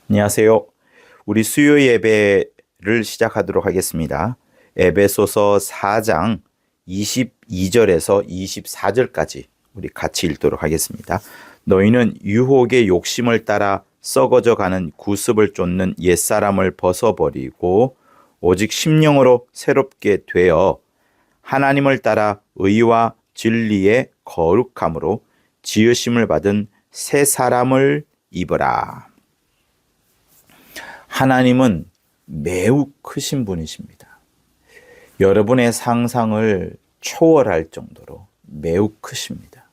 안녕하세요. 우리 수요 예배를 시작하도록 하겠습니다. 에베소서 4장 22절에서 24절까지 우리 같이 읽도록 하겠습니다. 너희는 유혹의 욕심을 따라 썩어져 가는 구습을 쫓는 옛사람을 벗어버리고 오직 심령으로 새롭게 되어 하나님을 따라 의와 진리의 거룩함으로 지으심을 받은 새 사람을 입으라. 하나님은 매우 크신 분이십니다. 여러분의 상상을 초월할 정도로 매우 크십니다.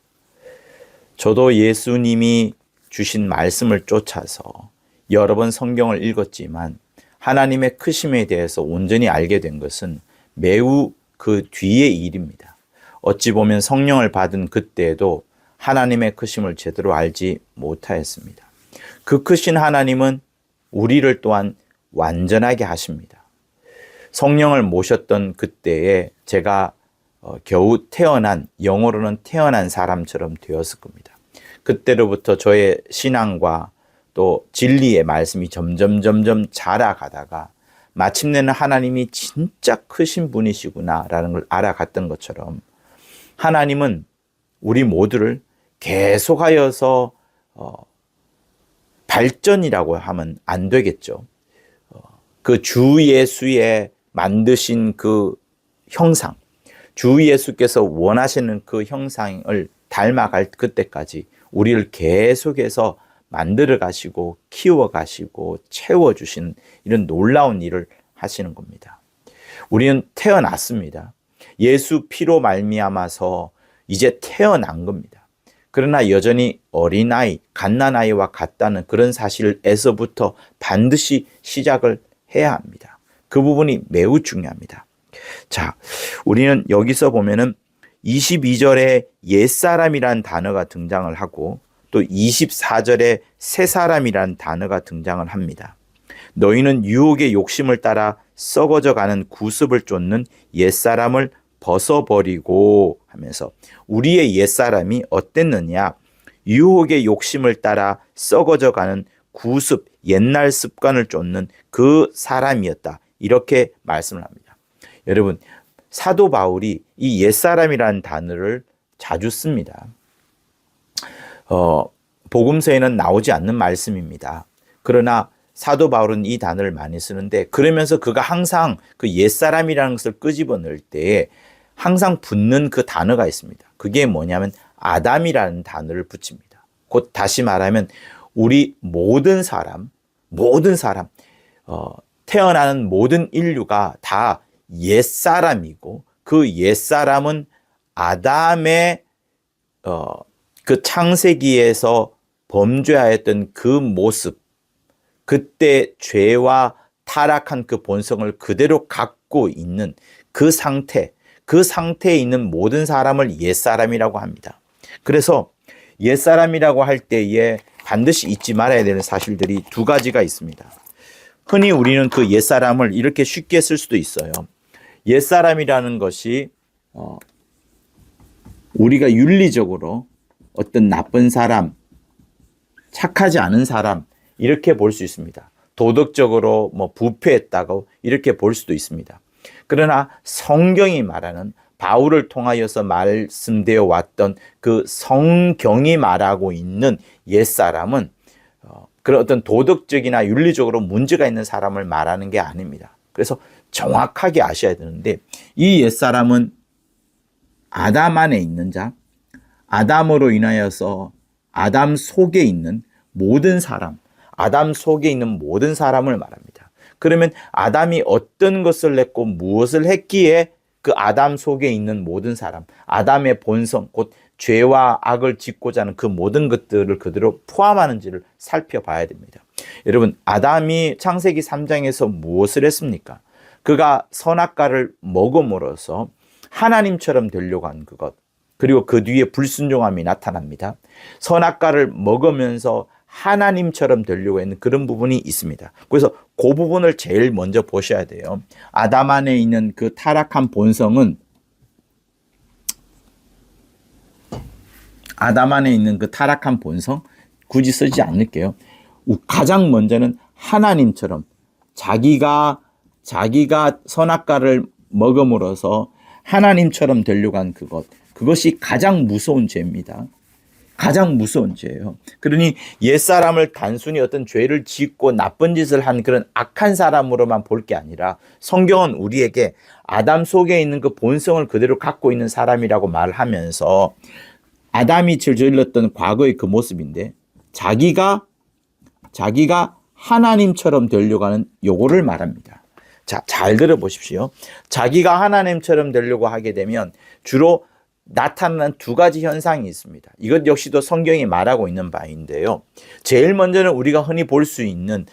저도 예수님이 주신 말씀을 쫓아서 여러 번 성경을 읽었지만 하나님의 크심에 대해서 온전히 알게 된 것은 매우 그 뒤의 일입니다. 어찌 보면 성령을 받은 그때에도 하나님의 크심을 제대로 알지 못하였습니다. 그 크신 하나님은 우리를 또한 완전하게 하십니다. 성령을 모셨던 그때에 제가 겨우 태어난, 영어로는 태어난 사람처럼 되었을 겁니다. 그때로부터 저의 신앙과 또 진리의 말씀이 점점 자라가다가 마침내는 하나님이 진짜 크신 분이시구나라는 걸 알아갔던 것처럼 하나님은 우리 모두를 계속하여서 발전이라고 하면 안 되겠죠. 그 주 예수의 만드신 그 형상, 주 예수께서 원하시는 그 형상을 닮아갈 그때까지 우리를 계속해서 만들어 가시고 키워 가시고 채워 주시는 이런 놀라운 일을 하시는 겁니다. 우리는 태어났습니다. 예수 피로 말미암아서 이제 태어난 겁니다. 그러나 여전히 어린아이, 갓난아이와 같다는 그런 사실에서부터 반드시 시작을 해야 합니다. 그 부분이 매우 중요합니다. 자, 우리는 여기서 보면은 22절에 옛사람이란 단어가 등장을 하고 또 24절에 새사람이란 단어가 등장을 합니다. 너희는 유혹의 욕심을 따라 썩어져 가는 구습을 쫓는 옛사람을 벗어버리고 하면서 우리의 옛사람이 어땠느냐? 유혹의 욕심을 따라 썩어져 가는 구습, 옛날 습관을 쫓는 그 사람이었다. 이렇게 말씀을 합니다. 여러분, 사도 바울이 이 옛사람이라는 단어를 자주 씁니다. 복음서에는 나오지 않는 말씀입니다. 그러나 사도 바울은 이 단어를 많이 쓰는데 그러면서 그가 항상 그 옛사람이라는 것을 끄집어낼 때에 항상 붙는 그 단어가 있습니다. 그게 뭐냐면 아담이라는 단어를 붙입니다. 곧 다시 말하면 우리 모든 사람, 태어나는 모든 인류가 다 옛사람이고 그 옛사람은 아담의 그 창세기에서 범죄하였던 그 모습, 그때 죄와 타락한 그 본성을 그대로 갖고 있는 그 상태에 있는 모든 사람을 옛사람이라고 합니다. 그래서 옛사람이라고 할 때에 반드시 잊지 말아야 되는 사실들이 두 가지가 있습니다. 흔히 우리는 그 옛사람을 이렇게 쉽게 쓸 수도 있어요. 옛사람이라는 것이 우리가 윤리적으로 어떤 나쁜 사람, 착하지 않은 사람 이렇게 볼 수 있습니다. 도덕적으로 부패했다고 이렇게 볼 수도 있습니다. 그러나 성경이 말하는 바울을 통하여서 말씀되어 왔던 그 성경이 말하고 있는 옛사람은 그런 어떤 도덕적이나 윤리적으로 문제가 있는 사람을 말하는 게 아닙니다. 그래서 정확하게 아셔야 되는데 이 옛사람은 아담 안에 있는 자, 아담으로 인하여서 아담 속에 있는 모든 사람, 아담 속에 있는 모든 사람을 말합니다. 그러면 아담이 어떤 것을 했고 무엇을 했기에 그 아담 속에 있는 모든 사람, 아담의 본성, 곧 죄와 악을 짓고자 하는 그 모든 것들을 그대로 포함하는지를 살펴봐야 됩니다. 여러분, 아담이 창세기 3장에서 무엇을 했습니까? 그가 선악과를 먹음으로써 하나님처럼 되려고 한 그것, 그리고 그 뒤에 불순종함이 나타납니다. 선악과를 먹으면서 하나님처럼 되려고 했는 그런 부분이 있습니다. 그래서 그 부분을 제일 먼저 보셔야 돼요. 아담 안에 있는 그 타락한 본성은 아담 안에 있는 그 타락한 본성 굳이 쓰지 않을게요. 가장 먼저는 하나님처럼 자기가 선악과를 먹음으로써 하나님처럼 되려고 한 그것이 가장 무서운 죄입니다. 가장 무서운 죄예요. 그러니 옛사람을 단순히 어떤 죄를 짓고 나쁜 짓을 한 그런 악한 사람으로만 볼 게 아니라 성경은 우리에게 아담 속에 있는 그 본성을 그대로 갖고 있는 사람이라고 말하면서 아담이 저질렀던 과거의 그 모습인데 자기가 하나님처럼 되려고 하는 요거를 말합니다. 자, 잘 들어보십시오. 자기가 하나님처럼 되려고 하게 되면 주로 나타나는 두 가지 현상이 있습니다. 이것 역시도 성경이 말하고 있는 바인데요. 제일 먼저는 우리가 흔히 볼 수 있는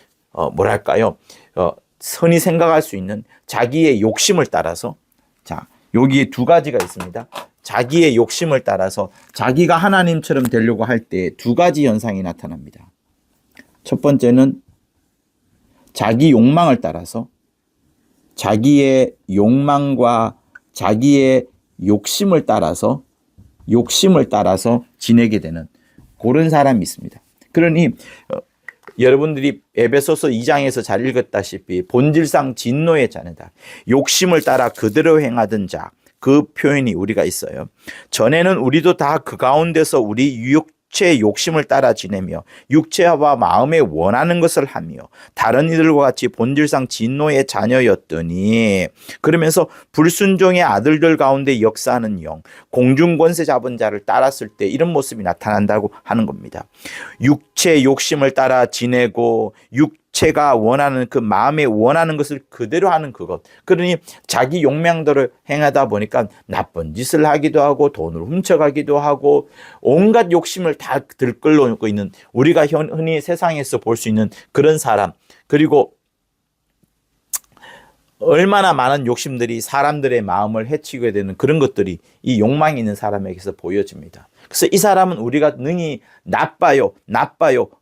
흔히 생각할 수 있는 자기의 욕심을 따라서, 자, 여기에 두 가지가 있습니다. 자기의 욕심을 따라서 자기가 하나님처럼 되려고 할 때 두 가지 현상이 나타납니다. 첫 번째는 자기 욕망을 따라서 자기의 욕망과 자기의 욕심을 따라서 지내게 되는 그런 사람이 있습니다. 그러니 여러분들이 에베소서 2장에서 잘 읽었다시피 본질상 진노의 자녀다. 욕심을 따라 그대로 행하던 자, 그 표현이 우리가 있어요. 전에는 우리도 다 그 가운데서 우리 육체의 욕심을 따라 지내며 육체와 마음에 원하는 것을 하며 다른 이들과 같이 본질상 진노의 자녀였더니, 그러면서 불순종의 아들들 가운데 역사하는 영, 공중권세 잡은 자를 따랐을 때 이런 모습이 나타난다고 하는 겁니다. 육체의 욕심을 따라 지내고 육체가 원하는 그 마음에 원하는 것을 그대로 하는 그것. 그러니 자기 욕망대로 행하다 보니까 나쁜 짓을 하기도 하고 돈을 훔쳐가기도 하고 온갖 욕심을 다 들끓고 있는, 우리가 흔히 세상에서 볼 수 있는 그런 사람. 그리고 얼마나 많은 욕심들이 사람들의 마음을 해치게 되는 그런 것들이 이 욕망이 있는 사람에게서 보여집니다. 그래서 이 사람은 우리가 능히 나빠요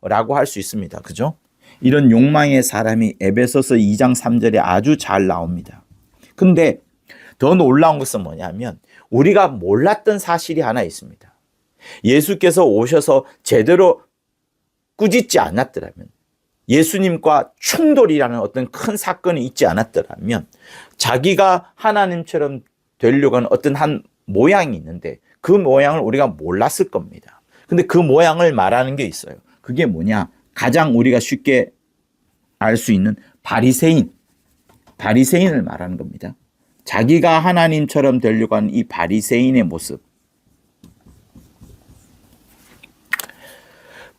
라고 할 수 있습니다. 그죠? 이런 욕망의 사람이 에베소서 2장 3절에 아주 잘 나옵니다. 근데 더 놀라운 것은 뭐냐면 우리가 몰랐던 사실이 하나 있습니다. 예수께서 오셔서 제대로 꾸짖지 않았더라면, 예수님과 충돌이라는 어떤 큰 사건이 있지 않았더라면 자기가 하나님처럼 되려고 하는 어떤 한 모양이 있는데 그 모양을 우리가 몰랐을 겁니다. 근데 그 모양을 말하는 게 있어요. 그게 뭐냐? 가장 우리가 쉽게 알 수 있는 바리새인을 말하는 겁니다. 자기가 하나님처럼 되려고 하는 이 바리새인의 모습.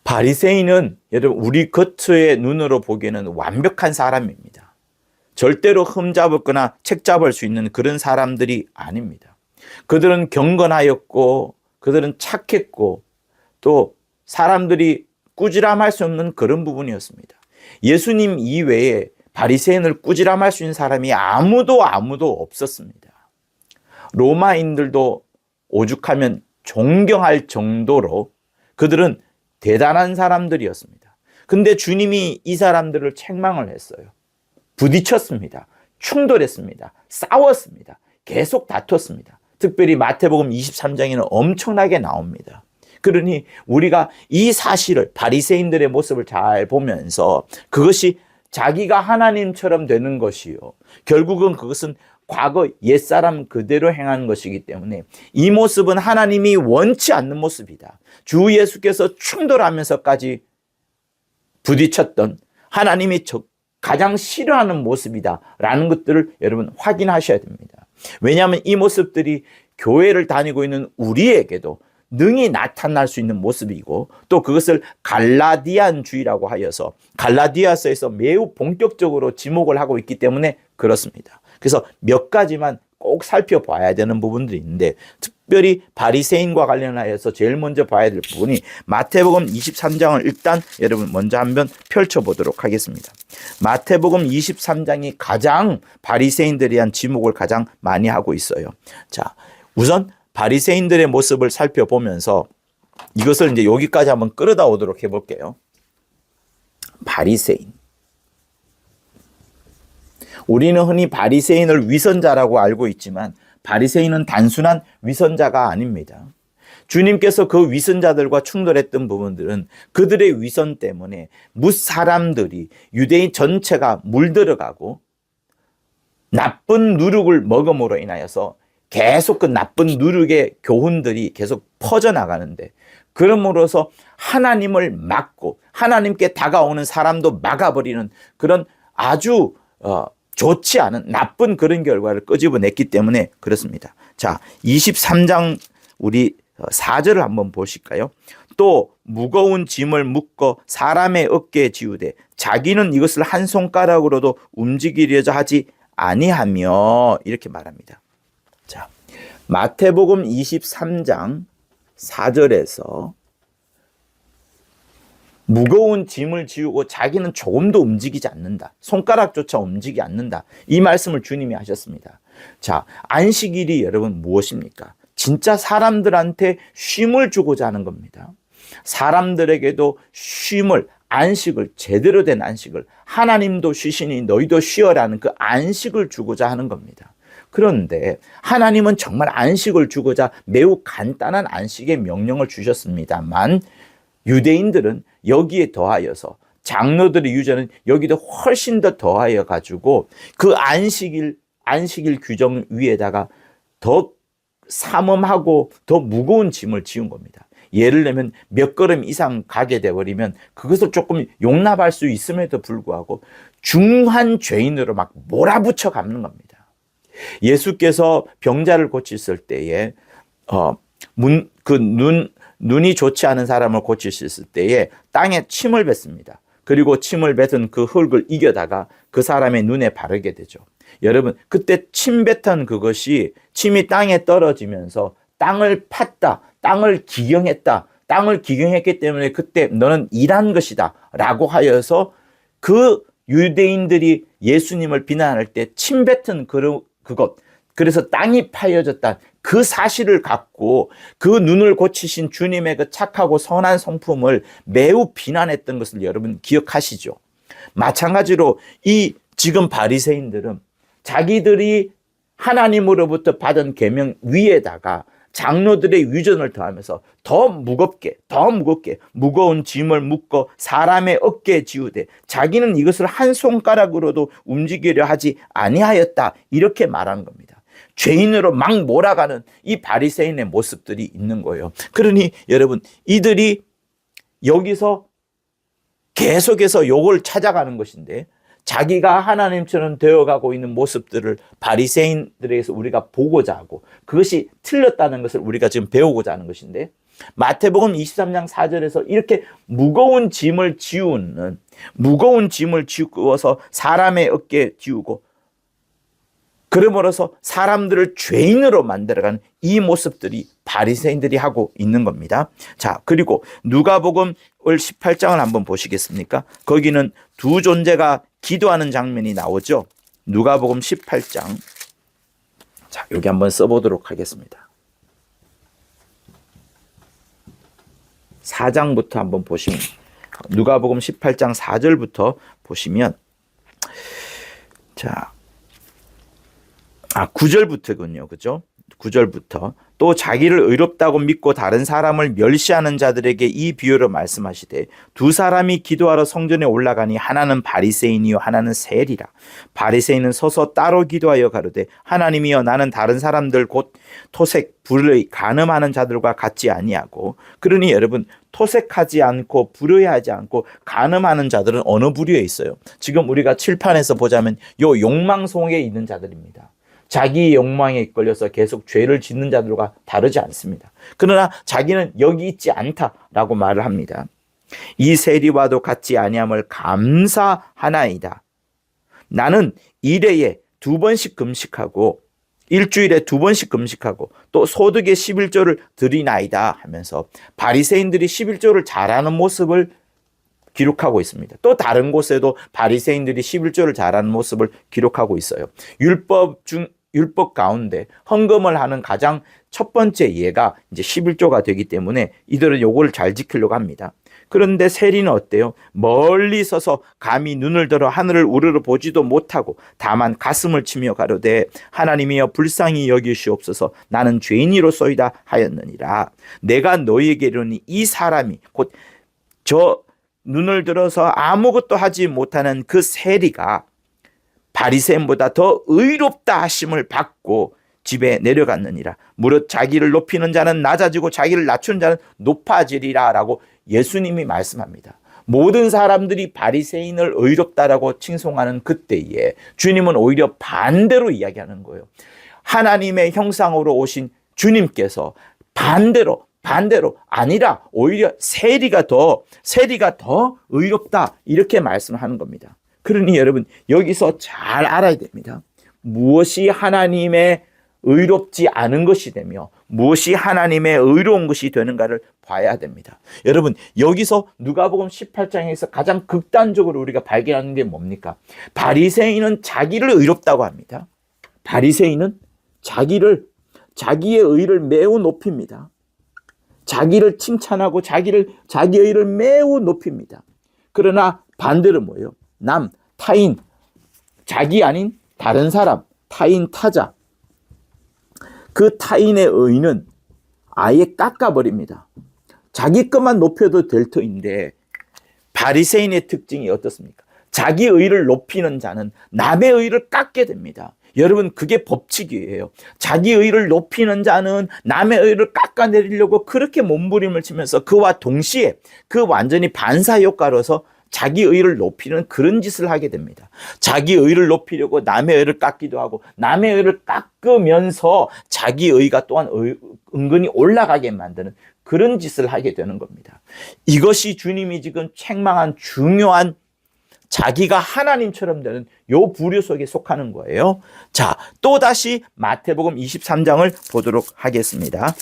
바리새인은 여러분 우리 겉의 눈으로 보기에는 완벽한 사람입니다. 절대로 흠잡았거나 책잡을 수 있는 그런 사람들이 아닙니다. 그들은 경건하였고 그들은 착했고 또 사람들이 꾸지람할 수 없는 그런 부분이었습니다. 예수님 이외에 바리새인을 꾸지람할 수 있는 사람이 아무도 없었습니다. 로마인들도 오죽하면 존경할 정도로 그들은 대단한 사람들이었습니다. 근데 주님이 이 사람들을 책망을 했어요. 부딪혔습니다. 충돌했습니다. 싸웠습니다. 계속 다퉜습니다. 특별히 마태복음 23장에는 엄청나게 나옵니다. 그러니 우리가 이 사실을, 바리새인들의 모습을 잘 보면서 그것이 자기가 하나님처럼 되는 것이요, 결국은 그것은 과거 옛사람 그대로 행하는 것이기 때문에 이 모습은 하나님이 원치 않는 모습이다. 주 예수께서 충돌하면서까지 부딪혔던 하나님이 가장 싫어하는 모습이다라는 것들을 여러분 확인하셔야 됩니다. 왜냐하면 이 모습들이 교회를 다니고 있는 우리에게도 능히 나타날 수 있는 모습이고, 또 그것을 갈라디안주의라고 하여서 갈라디아서에서 매우 본격적으로 지목을 하고 있기 때문에 그렇습니다. 그래서 몇 가지만 꼭 살펴봐야 되는 부분들이 있는데, 특별히 바리새인과 관련하여서 제일 먼저 봐야 될 부분이 마태복음 23장을 일단 여러분 먼저 한번 펼쳐보도록 하겠습니다. 마태복음 23장이 가장 바리새인들에 대한 지목을 가장 많이 하고 있어요. 자, 우선 바리새인들의 모습을 살펴보면서 이것을 이제 여기까지 한번 끌어다 오도록 해볼게요. 바리새인. 우리는 흔히 바리새인을 위선자라고 알고 있지만 바리새인은 단순한 위선자가 아닙니다. 주님께서 그 위선자들과 충돌했던 부분들은 그들의 위선 때문에 무사람들이 유대인 전체가 물들어가고 나쁜 누룩을 먹음으로 인하여서 계속 그 나쁜 누룩의 교훈들이 계속 퍼져나가는데, 그러므로서 하나님을 막고 하나님께 다가오는 사람도 막아버리는 그런 아주 좋지 않은 나쁜 그런 결과를 끄집어냈기 때문에 그렇습니다. 자, 23장 우리 4절을 한번 보실까요? 또 무거운 짐을 묶어 사람의 어깨에 지우되 자기는 이것을 한 손가락으로도 움직이려자 하지 아니하며, 이렇게 말합니다. 자, 마태복음 23장 4절에서 무거운 짐을 지우고 자기는 조금도 움직이지 않는다. 손가락조차 움직이지 않는다. 이 말씀을 주님이 하셨습니다. 자, 안식일이 여러분 무엇입니까? 진짜 사람들한테 쉼을 주고자 하는 겁니다. 사람들에게도 쉼을, 안식을, 제대로 된 안식을, 하나님도 쉬시니 너희도 쉬어라는 그 안식을 주고자 하는 겁니다. 그런데 하나님은 정말 안식을 주고자 매우 간단한 안식의 명령을 주셨습니다만, 유대인들은 여기에 더하여서, 장로들의 유전은 여기도 훨씬 더 더하여 가지고 그 안식일 규정 위에다가 더 삼엄하고 더 무거운 짐을 지은 겁니다. 예를 들면 몇 걸음 이상 가게 되어버리면 그것을 조금 용납할 수 있음에도 불구하고 중한 죄인으로 막 몰아붙여 감는 겁니다. 예수께서 병자를 고치실 때에 눈이 좋지 않은 사람을 고치셨을 때에 땅에 침을 뱉습니다. 그리고 침을 뱉은 그 흙을 이겨다가 그 사람의 눈에 바르게 되죠. 여러분, 그때 침 뱉은 그것이 침이 땅에 떨어지면서 땅을 팠다, 땅을 기경했다, 땅을 기경했기 때문에 그때 너는 일한 것이다 라고 하여서 그 유대인들이 예수님을 비난할 때 침 뱉은 그것, 그래서 땅이 파여졌다, 그 사실을 갖고 그 눈을 고치신 주님의 그 착하고 선한 성품을 매우 비난했던 것을 여러분 기억하시죠? 마찬가지로 이 지금 바리새인들은 자기들이 하나님으로부터 받은 계명 위에다가 장로들의 위전을 더하면서 더 무겁게 무거운 짐을 묶어 사람의 어깨에 지우되 자기는 이것을 한 손가락으로도 움직이려 하지 아니하였다, 이렇게 말하는 겁니다. 죄인으로 막 몰아가는 이 바리새인의 모습들이 있는 거예요. 그러니 여러분, 이들이 여기서 계속해서 욕을 찾아가는 것인데, 자기가 하나님처럼 되어가고 있는 모습들을 바리새인들에게서 우리가 보고자 하고 그것이 틀렸다는 것을 우리가 지금 배우고자 하는 것인데, 마태복음 23장 4절에서 이렇게 무거운 짐을 지우어서 사람의 어깨에 지우고 그러므로서 사람들을 죄인으로 만들어가는 이 모습들이 바리새인들이 하고 있는 겁니다. 자, 그리고 누가복음 18장을 한번 보시겠습니까? 거기는 두 존재가 기도하는 장면이 나오죠. 누가복음 18장. 자, 여기 한번 써보도록 하겠습니다. 4장부터 한번 보시면, 누가복음 18장 4절부터 보시면, 자, 9절부터군요. 그죠? 9절부터. 또 자기를 의롭다고 믿고 다른 사람을 멸시하는 자들에게 이 비유를 말씀하시되, 두 사람이 기도하러 성전에 올라가니 하나는 바리새인이요 하나는 세리라. 바리새인은 서서 따로 기도하여 가로되, 하나님이여, 나는 다른 사람들 곧 토색 불의 간음하는 자들과 같지 아니하고. 그러니 여러분, 토색하지 않고 불의하지 않고 간음하는 자들은 어느 부류에 있어요? 지금 우리가 칠판에서 보자면 요 욕망 속에 있는 자들입니다. 자기 욕망에 이끌려서 계속 죄를 짓는 자들과 다르지 않습니다. 그러나 자기는 여기 있지 않다라고 말을 합니다. 이 세리와도 같지 아니함을 감사하나이다. 나는 일회에 2번씩 금식하고 일주일에 2번씩 금식하고 또 소득의 11조를 드리나이다 하면서 바리새인들이 11조를 잘하는 모습을 기록하고 있습니다. 또 다른 곳에도 바리새인들이 11조를 잘하는 모습을 기록하고 있어요. 율법 가운데 헌금을 하는 가장 첫 번째 예가 이제 11조가 되기 때문에 이들은 요걸 잘 지키려고 합니다. 그런데 세리는 어때요? 멀리 서서 감히 눈을 들어 하늘을 우러러 보지도 못하고 다만 가슴을 치며 가로되 하나님이여 불쌍히 여기시옵소서 나는 죄인이로소이다 하였느니라. 내가 너희에게 이르니 이 사람이 곧 저 눈을 들어서 아무것도 하지 못하는 그 세리가 바리새인보다 더 의롭다 하심을 받고 집에 내려갔느니라. 무릇 자기를 높이는 자는 낮아지고 자기를 낮추는 자는 높아지리라 라고 예수님이 말씀합니다. 모든 사람들이 바리새인을 의롭다라고 칭송하는 그때에 주님은 오히려 반대로 이야기하는 거예요. 하나님의 형상으로 오신 주님께서 반대로 아니라 오히려 세리가 더 의롭다 이렇게 말씀하는 겁니다. 그러니 여러분 여기서 잘 알아야 됩니다. 무엇이 하나님의 의롭지 않은 것이 되며 무엇이 하나님의 의로운 것이 되는가를 봐야 됩니다. 여러분 여기서 누가복음 18장에서 가장 극단적으로 우리가 발견하는 게 뭡니까? 바리새인은 자기를 의롭다고 합니다. 바리새인은 자기의 의를 매우 높입니다. 자기를 칭찬하고 자기의 의를 매우 높입니다. 그러나 반대로 뭐예요? 타인, 자기 아닌 다른 사람, 타인, 타자. 그 타인의 의는 아예 깎아버립니다. 자기 것만 높여도 될 터인데 바리새인의 특징이 어떻습니까? 자기 의를 높이는 자는 남의 의를 깎게 됩니다. 여러분 그게 법칙이에요. 자기 의를 높이는 자는 남의 의를 깎아내리려고 그렇게 몸부림을 치면서 그와 동시에 그 완전히 반사효과로서 자기 의를 높이는 그런 짓을 하게 됩니다. 자기 의를 높이려고 남의 의를 깎기도 하고 남의 의를 깎으면서 자기 의가 또한 은근히 올라가게 만드는 그런 짓을 하게 되는 겁니다. 이것이 주님이 지금 책망한 중요한 자기가 하나님처럼 되는 요 부류 속에 속하는 거예요. 자, 또다시 마태복음 23장을 보도록 하겠습니다.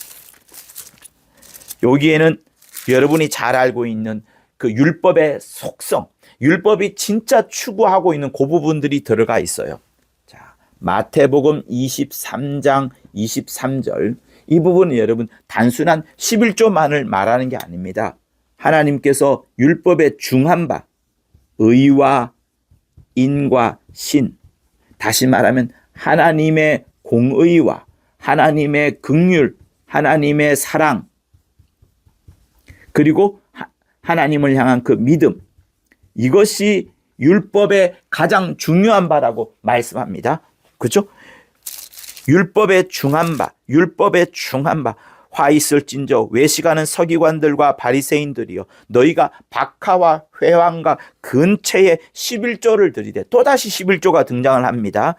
여기에는 여러분이 잘 알고 있는 그 율법의 속성, 율법이 진짜 추구하고 있는 그 부분들이 들어가 있어요. 자, 마태복음 23장 23절. 이 부분은 여러분 단순한 11조만을 말하는 게 아닙니다. 하나님께서 율법의 중한 바, 의와 인과 신, 다시 말하면 하나님의 공의와 하나님의 긍휼, 하나님의 사랑, 그리고 하나님을 향한 그 믿음, 이것이 율법의 가장 중요한 바라고 말씀합니다. 그렇죠? 율법의 중한 바, 화 있을진저 외식하는 서기관들과 바리새인들이여 너희가 박하와 회왕과 근체에 11조를 드리되, 또다시 11조가 등장을 합니다.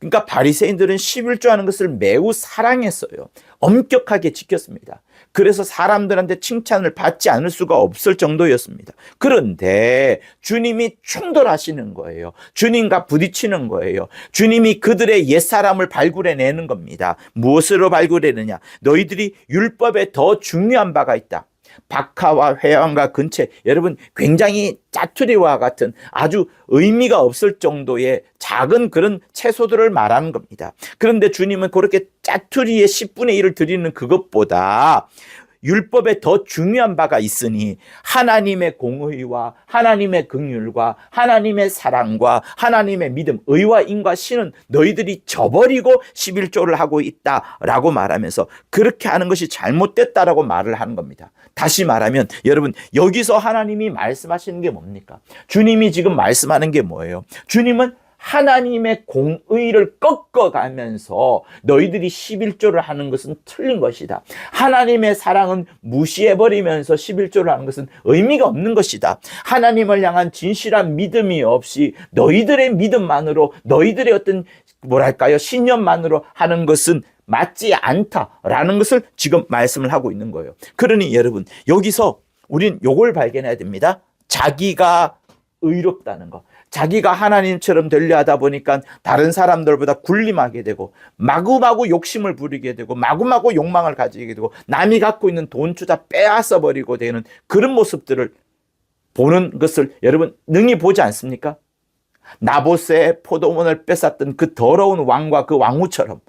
그러니까 바리새인들은 11조 하는 것을 매우 사랑했어요. 엄격하게 지켰습니다. 그래서 사람들한테 칭찬을 받지 않을 수가 없을 정도였습니다. 그런데 주님이 충돌하시는 거예요. 주님과 부딪히는 거예요. 주님이 그들의 옛사람을 발굴해내는 겁니다. 무엇으로 발굴해내느냐? 너희들이 율법에 더 중요한 바가 있다. 박하와 회왕과 근체, 여러분 굉장히 짜투리와 같은 아주 의미가 없을 정도의 작은 그런 채소들을 말하는 겁니다. 그런데 주님은 그렇게 짜투리의 10분의 1을 드리는 그것보다 율법에 더 중요한 바가 있으니 하나님의 공의와 하나님의 긍휼과 하나님의 사랑과 하나님의 믿음, 의와 인과 신은 너희들이 저버리고 11조를 하고 있다라고 말하면서 그렇게 하는 것이 잘못됐다라고 말을 하는 겁니다. 다시 말하면 여러분 여기서 하나님이 말씀하시는 게 뭡니까? 주님이 지금 말씀하는 게 뭐예요? 주님은 하나님의 공의를 꺾어가면서 너희들이 11조를 하는 것은 틀린 것이다. 하나님의 사랑은 무시해버리면서 11조를 하는 것은 의미가 없는 것이다. 하나님을 향한 진실한 믿음이 없이 너희들의 믿음만으로, 너희들의 어떤 신념만으로 하는 것은 맞지 않다라는 것을 지금 말씀을 하고 있는 거예요. 그러니 여러분 여기서 우린 요걸 발견해야 됩니다. 자기가 의롭다는 것. 자기가 하나님처럼 되려 하다 보니까 다른 사람들보다 군림하게 되고 마구마구 욕심을 부리게 되고 마구마구 욕망을 가지게 되고 남이 갖고 있는 돈 주다 빼앗아 버리고 되는 그런 모습들을 보는 것을 여러분 능히 보지 않습니까? 나봇의 포도원을 뺏었던 그 더러운 왕과 그 왕후처럼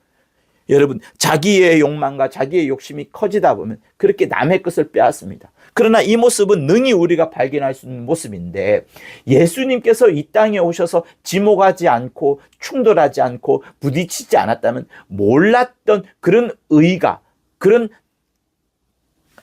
여러분, 자기의 욕망과 자기의 욕심이 커지다 보면 그렇게 남의 것을 빼앗습니다. 그러나 이 모습은 능히 우리가 발견할 수 있는 모습인데, 예수님께서 이 땅에 오셔서 지목하지 않고 충돌하지 않고 부딪히지 않았다면 몰랐던 그런 의가, 그런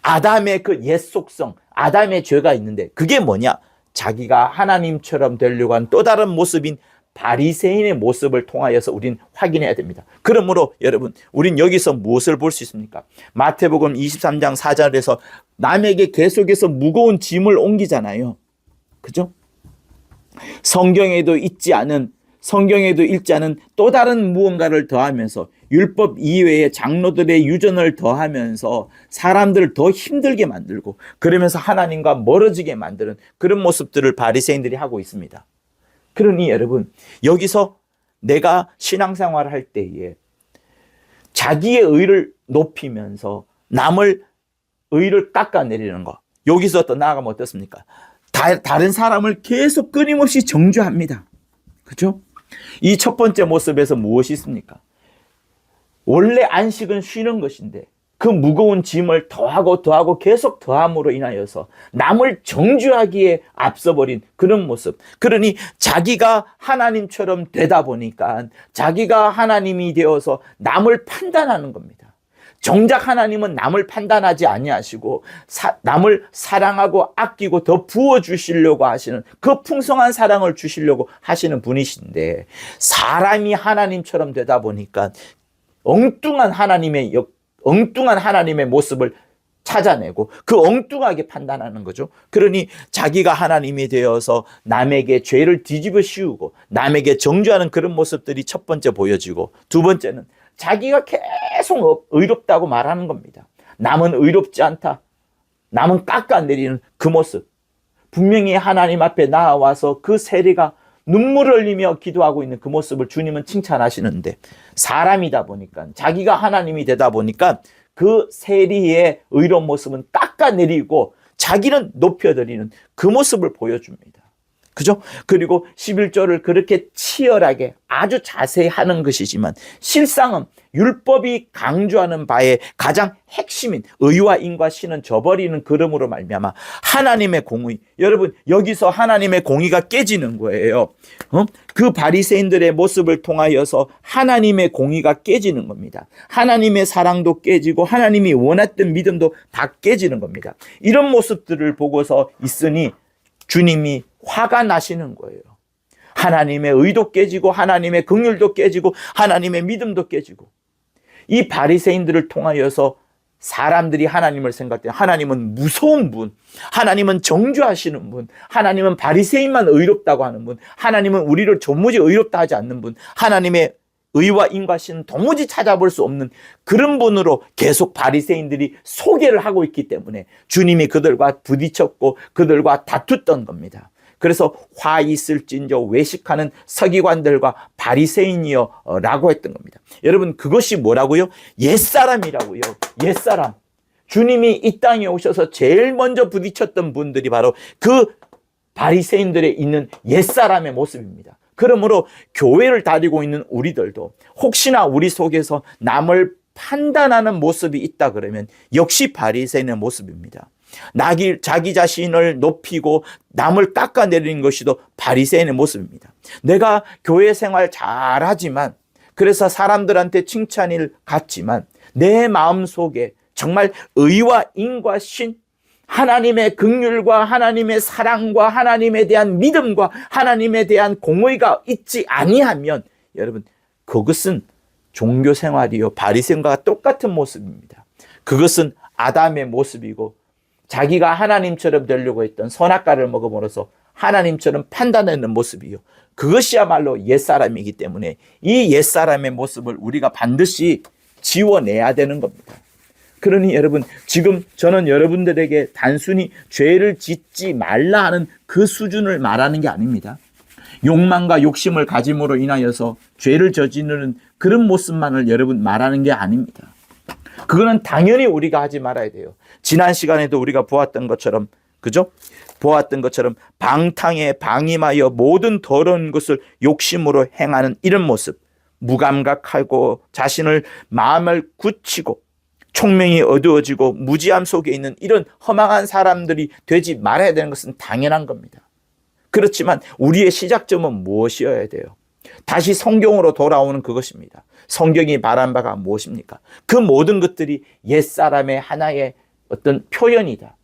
아담의 그 옛 속성, 아담의 죄가 있는데, 그게 뭐냐? 자기가 하나님처럼 되려고 한 또 다른 모습인 바리새인의 모습을 통하여서 우린 확인해야 됩니다. 그러므로 여러분, 우린 여기서 무엇을 볼 수 있습니까? 마태복음 23장 4절에서 남에게 계속해서 무거운 짐을 옮기잖아요. 그죠? 성경에도 읽지 않은 또 다른 무언가를 더하면서 율법 이외의 장로들의 유전을 더하면서 사람들을 더 힘들게 만들고, 그러면서 하나님과 멀어지게 만드는 그런 모습들을 바리새인들이 하고 있습니다. 그러니 여러분, 여기서 내가 신앙생활을 할 때에 자기의 의를 높이면서 남을 의를 깎아내리는 것, 여기서 또 나아가면 어떻습니까? 다른 사람을 계속 끊임없이 정죄합니다. 그렇죠? 이 첫 번째 모습에서 무엇이 있습니까? 원래 안식은 쉬는 것인데 그 무거운 짐을 더하고 계속 더함으로 인하여서 남을 정죄하기에 앞서버린 그런 모습. 그러니 자기가 하나님처럼 되다 보니까 자기가 하나님이 되어서 남을 판단하는 겁니다. 정작 하나님은 남을 판단하지 아니하시고 남을 사랑하고 아끼고 더 부어주시려고 하시는, 그 풍성한 사랑을 주시려고 하시는 분이신데, 사람이 하나님처럼 되다 보니까 엉뚱한 하나님의 모습을 찾아내고 그 엉뚱하게 판단하는 거죠. 그러니 자기가 하나님이 되어서 남에게 죄를 뒤집어 씌우고 남에게 정죄하는 그런 모습들이 첫 번째 보여지고, 두 번째는 자기가 계속 의롭다고 말하는 겁니다. 남은 의롭지 않다, 남은 깎아내리는 그 모습. 분명히 하나님 앞에 나와서 그 세리가 눈물을 흘리며 기도하고 있는 그 모습을 주님은 칭찬하시는데, 사람이다 보니까, 자기가 하나님이 되다 보니까 그 세리의 의로운 모습은 깎아내리고 자기는 높여드리는 그 모습을 보여줍니다. 그죠? 그리고 11조를 그렇게 치열하게 아주 자세히 하는 것이지만, 실상은 율법이 강조하는 바의 가장 핵심인 의와 인과신은 저버리는 그름으로 말미암아 하나님의 공의, 여러분 여기서 하나님의 공의가 깨지는 거예요. 그 바리새인들의 모습을 통하여서 하나님의 공의가 깨지는 겁니다. 하나님의 사랑도 깨지고 하나님이 원했던 믿음도 다 깨지는 겁니다. 이런 모습들을 보고서 있으니 주님이 화가 나시는 거예요. 하나님의 의도 깨지고 하나님의 긍휼도 깨지고 하나님의 믿음도 깨지고, 이 바리새인들을 통하여서 사람들이 하나님을 생각할 때 하나님은 무서운 분, 하나님은 정죄하시는 분, 하나님은 바리새인만 의롭다고 하는 분, 하나님은 우리를 도무지 의롭다 하지 않는 분, 하나님의 의와 인과신은 도무지 찾아볼 수 없는 그런 분으로 계속 바리새인들이 소개를 하고 있기 때문에 주님이 그들과 부딪혔고 그들과 다투었던 겁니다. 그래서 화 있을진저 외식하는 서기관들과 바리새인이여 라고 했던 겁니다. 여러분, 그것이 뭐라고요? 옛사람이라고요. 옛사람. 주님이 이 땅에 오셔서 제일 먼저 부딪혔던 분들이 바로 그 바리새인들에 있는 옛사람의 모습입니다. 그러므로 교회를 다니고 있는 우리들도 혹시나 우리 속에서 남을 판단하는 모습이 있다 그러면 역시 바리새인의 모습입니다. 자기 자신을 높이고 남을 깎아내리는 것이 또 바리새인의 모습입니다. 내가 교회 생활 잘하지만, 그래서 사람들한테 칭찬을 갖지만 내 마음속에 정말 의와 인과신, 하나님의 긍휼과 하나님의 사랑과 하나님에 대한 믿음과 하나님에 대한 공의가 있지 아니하면, 여러분 그것은 종교 생활이요 바리새인과 똑같은 모습입니다. 그것은 아담의 모습이고, 자기가 하나님처럼 되려고 했던 선악과를 먹음으로써 하나님처럼 판단하는 모습이요, 그것이야말로 옛사람이기 때문에 이 옛사람의 모습을 우리가 반드시 지워내야 되는 겁니다. 그러니 여러분, 지금 저는 여러분들에게 단순히 죄를 짓지 말라 하는 그 수준을 말하는 게 아닙니다. 욕망과 욕심을 가짐으로 인하여서 죄를 저지르는 그런 모습만을 여러분 말하는 게 아닙니다. 그거는 당연히 우리가 하지 말아야 돼요. 지난 시간에도 우리가 보았던 것처럼, 그죠? 보았던 것처럼 방탕에 방임하여 모든 더러운 것을 욕심으로 행하는 이런 모습. 무감각하고 자신을 마음을 굳히고 총명이 어두워지고 무지함 속에 있는 이런 허망한 사람들이 되지 말아야 되는 것은 당연한 겁니다. 그렇지만 우리의 시작점은 무엇이어야 돼요? 다시 성경으로 돌아오는 그것입니다. 성경이 말한 바가 무엇입니까? 그 모든 것들이 옛사람의 하나의 어떤 표현이다.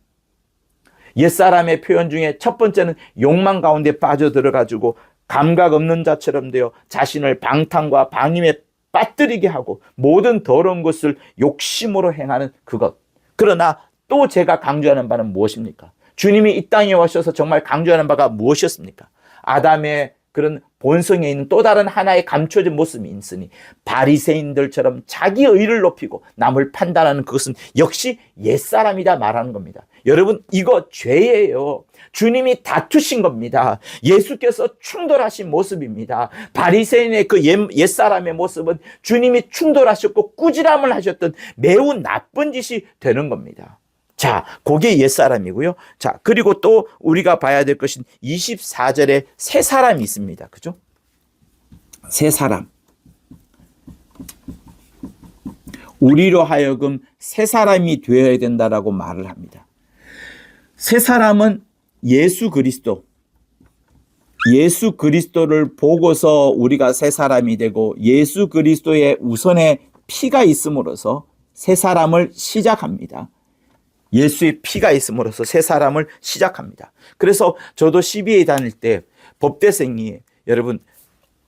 옛사람의 표현 중에 첫 번째는 욕망 가운데 빠져들어가지고 감각 없는 자처럼 되어 자신을 방탕과 방임에 빠뜨리게 하고 모든 더러운 것을 욕심으로 행하는 그것. 그러나 또 제가 강조하는 바는 무엇입니까? 주님이 이 땅에 오셔서 정말 강조하는 바가 무엇이었습니까? 아담의 그런 본성에 있는 또 다른 하나의 감춰진 모습이 있으니 바리새인들처럼 자기 의를 높이고 남을 판단하는 그것은 역시 옛사람이다 말하는 겁니다. 여러분, 이거 죄예요. 주님이 다투신 겁니다. 예수께서 충돌하신 모습입니다. 바리새인의 그 옛사람의 모습은 주님이 충돌하셨고 꾸지람을 하셨던 매우 나쁜 짓이 되는 겁니다. 자, 그게 옛사람이고요. 자, 그리고 또 우리가 봐야 될 것은 24절에 새 사람이 있습니다. 그죠? 새 사람. 우리로 하여금 새 사람이 되어야 된다라고 말을 합니다. 새 사람은 예수 그리스도를 보고서 우리가 새 사람이 되고 예수 그리스도의 우선의 피가 있음으로써 새 사람을 시작합니다. 예수의 피가 있음으로써 새 사람을 시작합니다. 그래서 저도 CBA 다닐 때 법대생이 여러분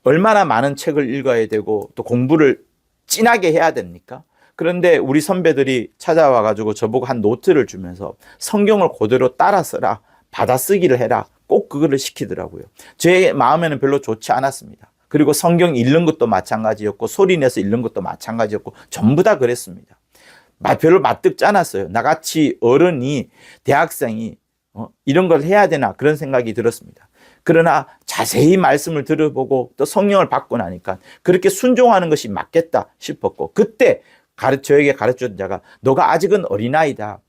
얼마나 많은 책을 읽어야 되고 또 공부를 진하게 해야 됩니까? 그런데 우리 선배들이 찾아와 가지고 저보고 한 노트를 주면서 성경을 그대로 따라 써라, 받아쓰기를 해라, 꼭 그거를 시키더라고요. 제 마음에는 별로 좋지 않았습니다. 그리고 성경 읽는 것도 마찬가지였고 소리내서 읽는 것도 마찬가지였고 전부 다 그랬습니다. 별로 맞듣지 않았어요. 나같이 어른이, 대학생이 이런 걸 해야 되나 그런 생각이 들었습니다. 그러나 자세히 말씀을 들어보고 또 성령을 받고 나니까 그렇게 순종하는 것이 맞겠다 싶었고, 그때 저에게 가르쳐준 자가 너가 아직은 어린아이다.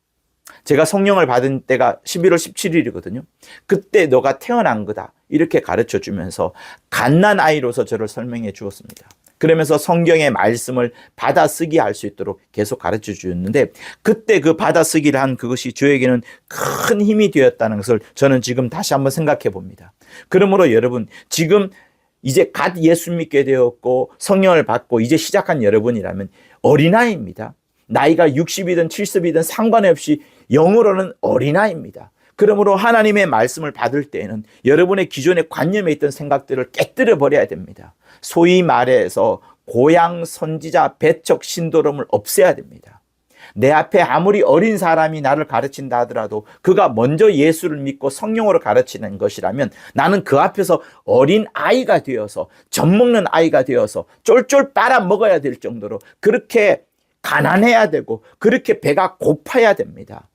제가 성령을 받은 때가 11월 17일이거든요. 그때 너가 태어난 거다. 이렇게 가르쳐 주면서 갓난아이로서 저를 설명해 주었습니다. 그러면서 성경의 말씀을 받아쓰기 할 수 있도록 계속 가르쳐 주었는데, 그때 그 받아쓰기를 한 그것이 저에게는 큰 힘이 되었다는 것을 저는 지금 다시 한번 생각해 봅니다. 그러므로 여러분, 지금 이제 갓 예수 믿게 되었고 성령을 받고 이제 시작한 여러분이라면 어린아이입니다. 나이가 60이든 70이든 상관없이 영으로는 어린아이입니다. 그러므로 하나님의 말씀을 받을 때에는 여러분의 기존의 관념에 있던 생각들을 깨뜨려 버려야 됩니다. 소위 말해서 고향 선지자 배척 신도름을 없애야 됩니다. 내 앞에 아무리 어린 사람이 나를 가르친다 하더라도 그가 먼저 예수를 믿고 성령으로 가르치는 것이라면 나는 그 앞에서 어린 아이가 되어서 젖 먹는 아이가 되어서 쫄쫄 빨아먹어야 될 정도로 그렇게 가난해야 되고 그렇게 배가 고파야 됩니다.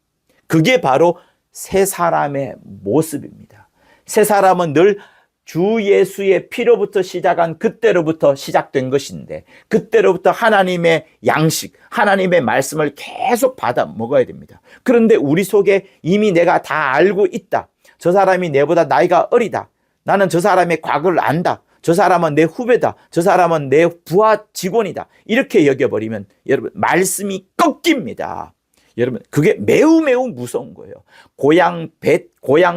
그게 바로 새 사람의 모습입니다. 새 사람은 늘 주 예수의 피로부터 시작한 그때로부터 시작된 것인데, 그때로부터 하나님의 양식, 하나님의 말씀을 계속 받아 먹어야 됩니다. 그런데 우리 속에 이미 내가 다 알고 있다. 저 사람이 내보다 나이가 어리다. 나는 저 사람의 과거를 안다. 저 사람은 내 후배다. 저 사람은 내 부하 직원이다. 이렇게 여겨버리면 여러분 말씀이 꺾입니다. 여러분 그게 매우 무서운 거예요. 고향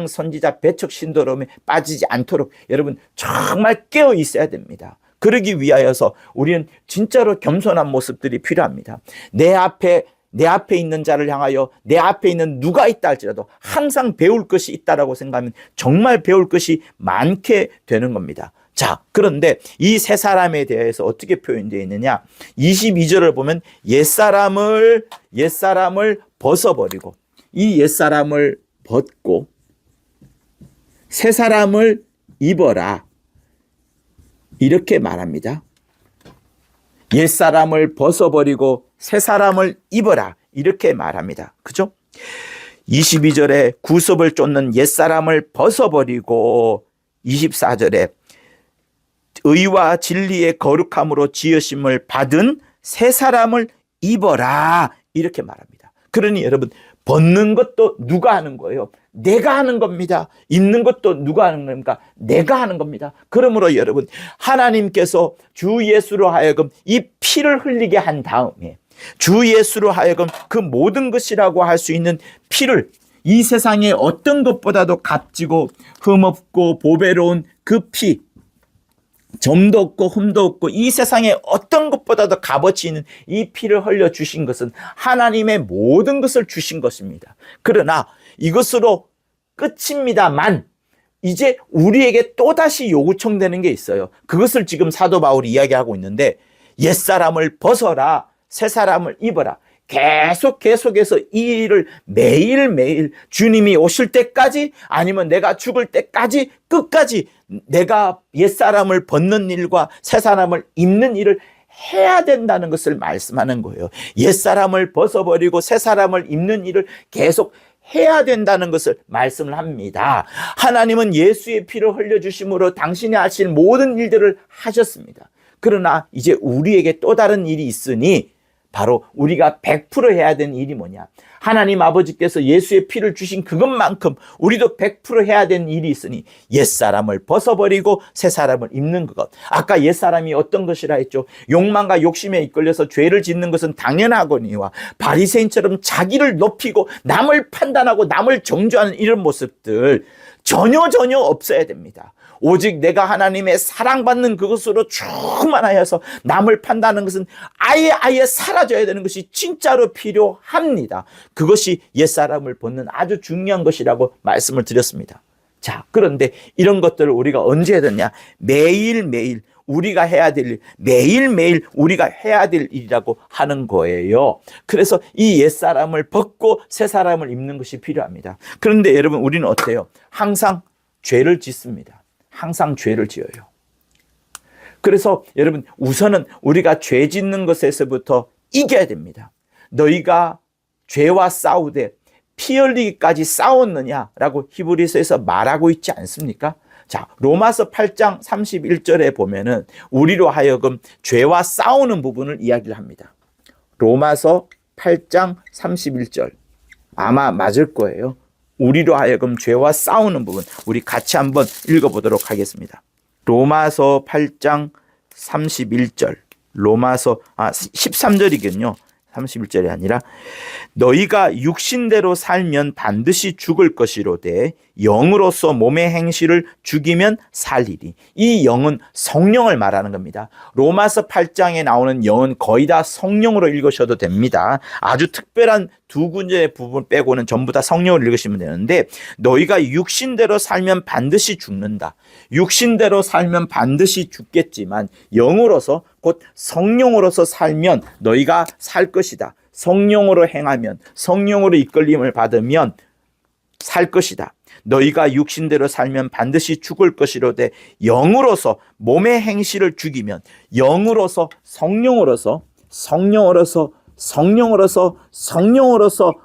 선지자 배척 신도름에 빠지지 않도록 여러분 정말 깨어 있어야 됩니다. 그러기 위하여서 우리는 진짜로 겸손한 모습들이 필요합니다. 내 앞에 있는 자를 향하여 내 앞에 있는 누가 있다 할지라도 항상 배울 것이 있다라고 생각하면 정말 배울 것이 많게 되는 겁니다. 자, 그런데 이 세 사람에 대해서 어떻게 표현되어 있느냐? 22절을 보면 옛사람을 벗어버리고 이 옛사람을 벗고 새 사람을 입어라. 이렇게 말합니다. 옛사람을 벗어버리고 새 사람을 입어라. 이렇게 말합니다. 그죠? 22절에 구섭을 쫓는 옛사람을 벗어버리고 24절에 의와 진리의 거룩함으로 지으심을 받은 새 사람을 입어라. 이렇게 말합니다. 그러니 여러분 벗는 것도 누가 하는 거예요? 내가 하는 겁니다. 입는 것도 누가 하는 겁니까? 내가 하는 겁니다. 그러므로 여러분, 하나님께서 주 예수로 하여금 이 피를 흘리게 한 다음에 주 예수로 하여금 그 모든 것이라고 할 수 있는 피를, 이 세상의 어떤 것보다도 값지고 흠없고 보배로운 그 피, 점도 없고 흠도 없고 이 세상에 어떤 것보다도 값어치 있는 이 피를 흘려주신 것은 하나님의 모든 것을 주신 것입니다. 그러나 이것으로 끝입니다만 이제 우리에게 또다시 요구청되는 게 있어요. 그것을 지금 사도 바울이 이야기하고 있는데, 옛사람을 벗어라, 새사람을 입어라. 계속해서 이 일을 매일매일 주님이 오실 때까지, 아니면 내가 죽을 때까지, 끝까지 내가 옛사람을 벗는 일과 새사람을 입는 일을 해야 된다는 것을 말씀하는 거예요. 옛사람을 벗어버리고 새사람을 입는 일을 계속 해야 된다는 것을 말씀을 합니다. 하나님은 예수의 피를 흘려주심으로 당신이 하실 모든 일들을 하셨습니다. 그러나 이제 우리에게 또 다른 일이 있으니 바로 우리가 100% 해야 되는 일이 뭐냐? 하나님 아버지께서 예수의 피를 주신 그것만큼 우리도 100% 해야 되는 일이 있으니 옛사람을 벗어버리고 새사람을 입는 것. 아까 옛사람이 어떤 것이라 했죠? 욕망과 욕심에 이끌려서 죄를 짓는 것은 당연하거니와 바리새인처럼 자기를 높이고 남을 판단하고 남을 정죄하는 이런 모습들 전혀 없어야 됩니다. 오직 내가 하나님의 사랑받는 그것으로 충만하여서 남을 판단하는 것은 아예 사라져야 되는 것이 진짜로 필요합니다. 그것이 옛사람을 벗는 아주 중요한 것이라고 말씀을 드렸습니다. 자, 그런데 이런 것들을 우리가 언제 해야 되냐? 매일매일 우리가 해야 될 일, 매일매일 우리가 해야 될 일이라고 하는 거예요. 그래서 이 옛사람을 벗고 새사람을 입는 것이 필요합니다. 그런데 여러분, 우리는 어때요? 항상 죄를 짓습니다. 항상 죄를 지어요. 그래서 여러분, 우선은 우리가 죄 짓는 것에서부터 이겨야 됩니다. 너희가 죄와 싸우되 피 흘리기까지 싸웠느냐라고 히브리서에서 말하고 있지 않습니까? 자, 로마서 8장 31절에 보면은 우리로 하여금 죄와 싸우는 부분을 이야기를 합니다. 로마서 8장 31절 아마 맞을 거예요. 우리로 하여금 죄와 싸우는 부분, 우리 같이 한번 읽어보도록 하겠습니다. 로마서 8장 31절, 로마서 13절이군요. 31절이 아니라 너희가 육신대로 살면 반드시 죽을 것이로되 영으로서 몸의 행실을 죽이면 살리리. 이 영은 성령을 말하는 겁니다. 로마서 8장에 나오는 영은 거의 다 성령으로 읽으셔도 됩니다. 아주 특별한 두 군데의 부분 빼고는 전부 다 성령을 읽으시면 되는데, 너희가 육신대로 살면 반드시 죽는다. 육신대로 살면 반드시 죽겠지만 영으로서 곧 성령으로서 살면 너희가 살 것이다. 성령으로 행하면, 성령으로 이끌림을 받으면 살 것이다. 너희가 육신대로 살면 반드시 죽을 것이로되 영으로서 몸의 행실을 죽이면, 영으로서 성령으로서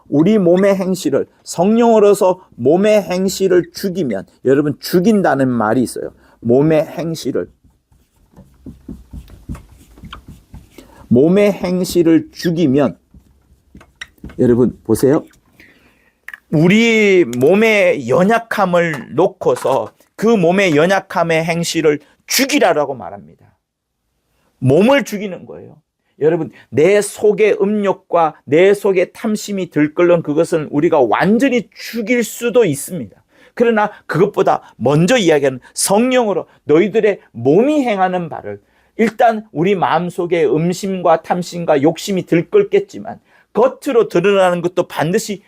우리 몸의 행실을, 성령으로서 몸의 행실을 죽이면, 여러분, 죽인다는 말이 있어요. 몸의 행실을 죽이면, 여러분 보세요. 우리 몸의 연약함을 놓고서 그 몸의 연약함의 행실을 죽이라라고 말합니다. 몸을 죽이는 거예요. 여러분, 내 속의 음욕과 내 속의 탐심이 들끓는 그것은 우리가 완전히 죽일 수도 있습니다. 그러나 그것보다 먼저 이야기하는 성령으로 너희들의 몸이 행하는 바를, 일단 우리 마음속에 음심과 탐심과 욕심이 들끓겠지만 겉으로 드러나는 것도 반드시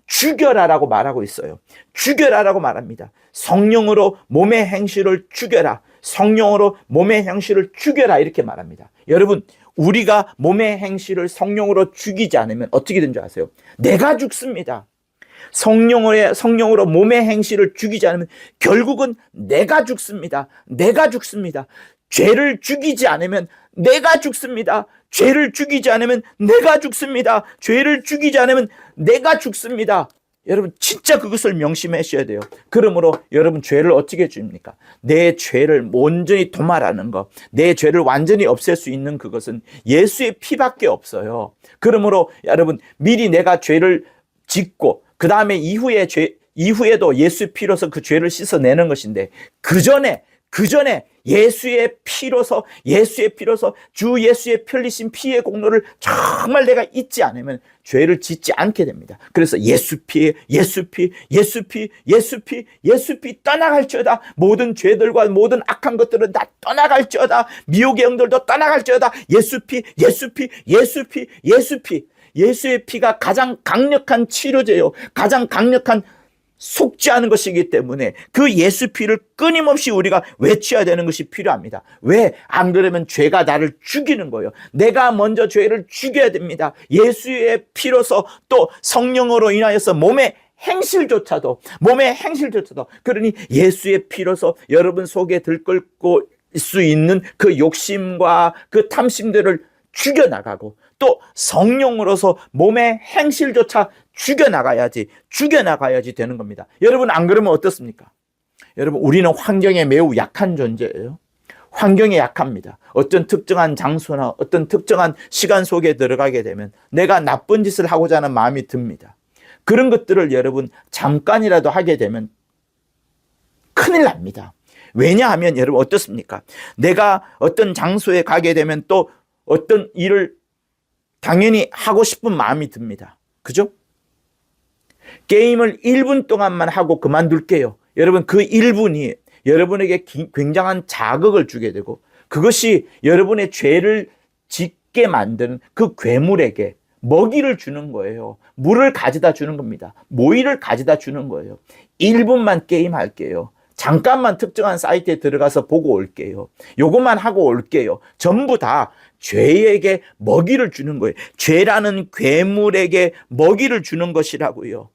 죽여라라고 말하고 있어요. 죽여라라고 말합니다. 성령으로 몸의 행실을 죽여라. 성령으로 몸의 행실을 죽여라, 이렇게 말합니다. 여러분, 우리가 몸의 행실을 성령으로 죽이지 않으면 어떻게 된 줄 아세요? 내가 죽습니다. 성령으로 몸의 행실을 죽이지 않으면 결국은 내가 죽습니다. 죄를 죽이지 않으면 내가 죽습니다. 죄를 죽이지 않으면 내가 죽습니다. 여러분 진짜 그것을 명심하셔야 돼요. 그러므로 여러분 죄를 어떻게 줍니까? 내 죄를 온전히 도말하는 것, 내 죄를 완전히 없앨 수 있는 그것은 예수의 피밖에 없어요. 그러므로 여러분 미리 내가 죄를 짓고 그 다음에 이후에도 예수의 피로서 그 죄를 씻어내는 것인데 그 전에 예수의 피로서 주 예수의 편리신 피의 공로를 정말 내가 잊지 않으면 죄를 짓지 않게 됩니다. 그래서 예수 피 떠나갈지어다. 모든 죄들과 모든 악한 것들은 다 떠나갈지어다. 미혹의 영들도 떠나갈지어다. 예수 피. 예수의 피가 가장 강력한 치료제요. 가장 강력한 속죄하는 것이기 때문에 그 예수 피를 끊임없이 우리가 외쳐야 되는 것이 필요합니다. 왜? 안 그러면 죄가 나를 죽이는 거예요. 내가 먼저 죄를 죽여야 됩니다. 예수의 피로서 또 성령으로 인하여서 몸의 행실조차도 그러니 예수의 피로서 여러분 속에 들끓고 수 있는 그 욕심과 그 탐심들을 죽여나가고 또 성령으로서 몸의 행실조차 죽여나가야지 되는 겁니다. 여러분 안 그러면 어떻습니까? 여러분 우리는 환경에 매우 약한 존재예요. 환경에 약합니다. 어떤 특정한 장소나 어떤 특정한 시간 속에 들어가게 되면 내가 나쁜 짓을 하고자 하는 마음이 듭니다. 그런 것들을 여러분 잠깐이라도 하게 되면 큰일 납니다. 왜냐하면 여러분 어떻습니까? 내가 어떤 장소에 가게 되면 또 어떤 일을 당연히 하고 싶은 마음이 듭니다. 그죠? 게임을 1분 동안만 하고 그만둘게요. 여러분 그 1분이 여러분에게 굉장한 자극을 주게 되고 그것이 여러분의 죄를 짓게 만드는 그 괴물에게 먹이를 주는 거예요. 물을 가져다 주는 겁니다. 모이를 가져다 주는 거예요. 1분만 게임할게요. 잠깐만 특정한 사이트에 들어가서 보고 올게요. 요것만 하고 올게요. 전부 다 죄에게 먹이를 주는 거예요. 죄라는 괴물에게 먹이를 주는 것이라고요.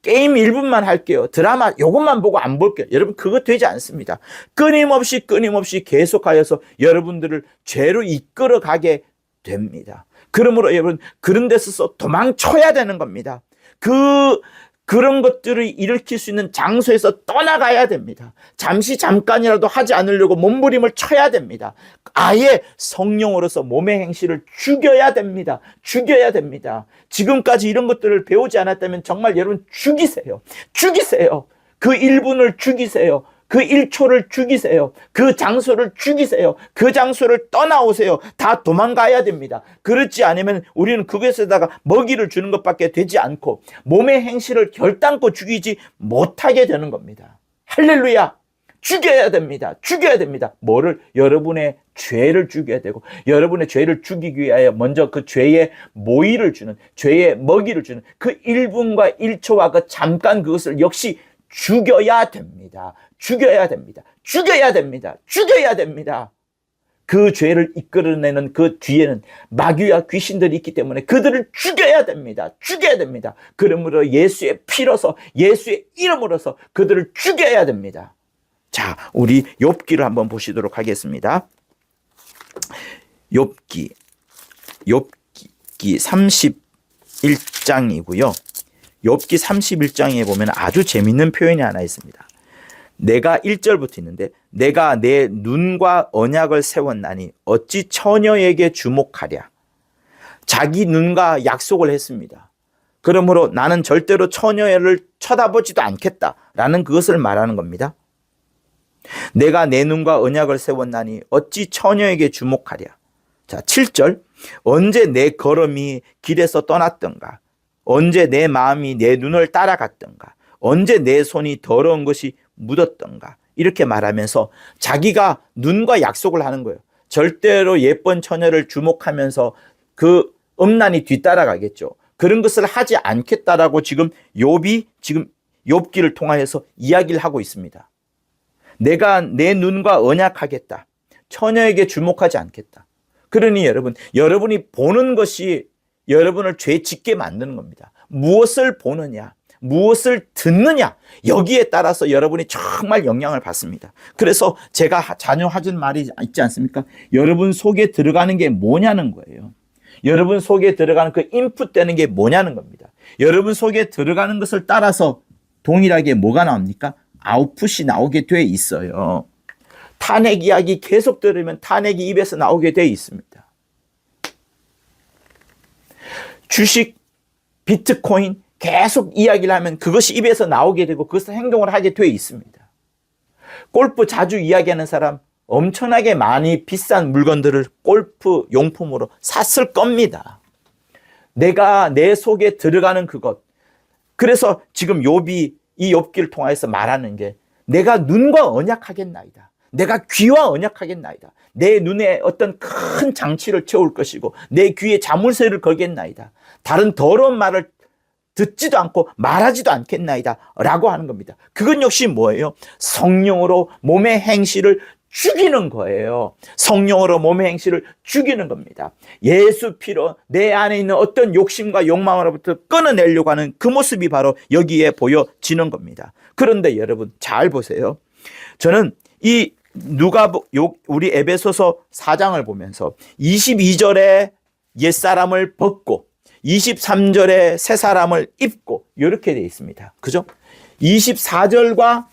게임 1분만 할게요. 드라마 요것만 보고 안 볼게요. 여러분 그거 되지 않습니다. 끊임없이 계속하여서 여러분들을 죄로 이끌어가게 됩니다. 그러므로 여러분 그런 데서 도망쳐야 되는 겁니다. 그런 것들을 일으킬 수 있는 장소에서 떠나가야 됩니다. 잠깐이라도 하지 않으려고 몸부림을 쳐야 됩니다. 아예 성령으로서 몸의 행실을 죽여야 됩니다. 지금까지 이런 것들을 배우지 않았다면 정말 여러분 죽이세요. 그 1분을 죽이세요. 그 1초를 죽이세요. 그 장소를 죽이세요. 그 장소를 떠나오세요. 다 도망가야 됩니다. 그렇지 않으면 우리는 그것에다가 먹이를 주는 것밖에 되지 않고 몸의 행실을 결단코 죽이지 못하게 되는 겁니다. 할렐루야! 죽여야 됩니다. 뭐를? 여러분의 죄를 죽여야 되고 여러분의 죄를 죽이기 위하여 먼저 그 죄의 모이를 주는 죄의 먹이를 주는 그 1분과 1초와 그 잠깐 그것을 역시 죽여야 됩니다. 그 죄를 이끌어내는 그 뒤에는 마귀와 귀신들이 있기 때문에 그들을 죽여야 됩니다. 그러므로 예수의 피로서 예수의 이름으로서 그들을 죽여야 됩니다. 자, 우리 욥기를 한번 보시도록 하겠습니다. 욥기 31장이고요. 욥기 31장에 보면 아주 재밌는 표현이 하나 있습니다. 내가 1절부터 있는데 내가 내 눈과 언약을 세웠나니 어찌 처녀에게 주목하랴. 자기 눈과 약속을 했습니다. 그러므로 나는 절대로 처녀를 쳐다보지도 않겠다라는 그것을 말하는 겁니다. 내가 내 눈과 언약을 세웠나니 어찌 처녀에게 주목하랴. 자, 7절 언제 내 걸음이 길에서 떠났던가 언제 내 마음이 내 눈을 따라갔던가 언제 내 손이 더러운 것이 묻었던가 이렇게 말하면서 자기가 눈과 약속을 하는 거예요. 절대로 예쁜 처녀를 주목하면서 그 음란이 뒤따라가겠죠. 그런 것을 하지 않겠다라고 지금 욥이 지금 욥기를 통하여서 이야기를 하고 있습니다. 내가 내 눈과 언약하겠다. 처녀에게 주목하지 않겠다. 그러니 여러분이 보는 것이 여러분을 죄 짓게 만드는 겁니다. 무엇을 보느냐, 무엇을 듣느냐, 여기에 따라서 여러분이 정말 영향을 받습니다. 그래서 제가 자주 하는 말이 있지 않습니까? 여러분 속에 들어가는 게 뭐냐는 거예요. 여러분 속에 들어가는 그 인풋되는 게 뭐냐는 겁니다. 여러분 속에 들어가는 것을 따라서 동일하게 뭐가 나옵니까? 아웃풋이 나오게 돼 있어요. 탄핵 이야기 계속 들으면 탄핵이 입에서 나오게 돼 있습니다. 주식, 비트코인 계속 이야기를 하면 그것이 입에서 나오게 되고 그것을 행동을 하게 돼 있습니다. 골프 자주 이야기하는 사람 엄청나게 많이 비싼 물건들을 골프 용품으로 샀을 겁니다. 내가 내 속에 들어가는 그것. 그래서 지금 욥이 이 욥기를 통해서 말하는 게 내가 눈과 언약하겠나이다. 내가 귀와 언약하겠나이다. 내 눈에 어떤 큰 장치를 채울 것이고 내 귀에 자물쇠를 걸겠나이다. 다른 더러운 말을 듣지도 않고 말하지도 않겠나이다 라고 하는 겁니다. 그건 역시 뭐예요? 성령으로 몸의 행실을 죽이는 거예요. 성령으로 몸의 행실을 죽이는 겁니다. 예수 피로 내 안에 있는 어떤 욕심과 욕망으로부터 끊어내려고 하는 그 모습이 바로 여기에 보여지는 겁니다. 그런데 여러분 잘 보세요. 저는 이 우리 에베소서 4장을 보면서 22절에 옛사람을 벗고 23절에 새 사람을 입고 이렇게 되어 있습니다. 그죠? 24절과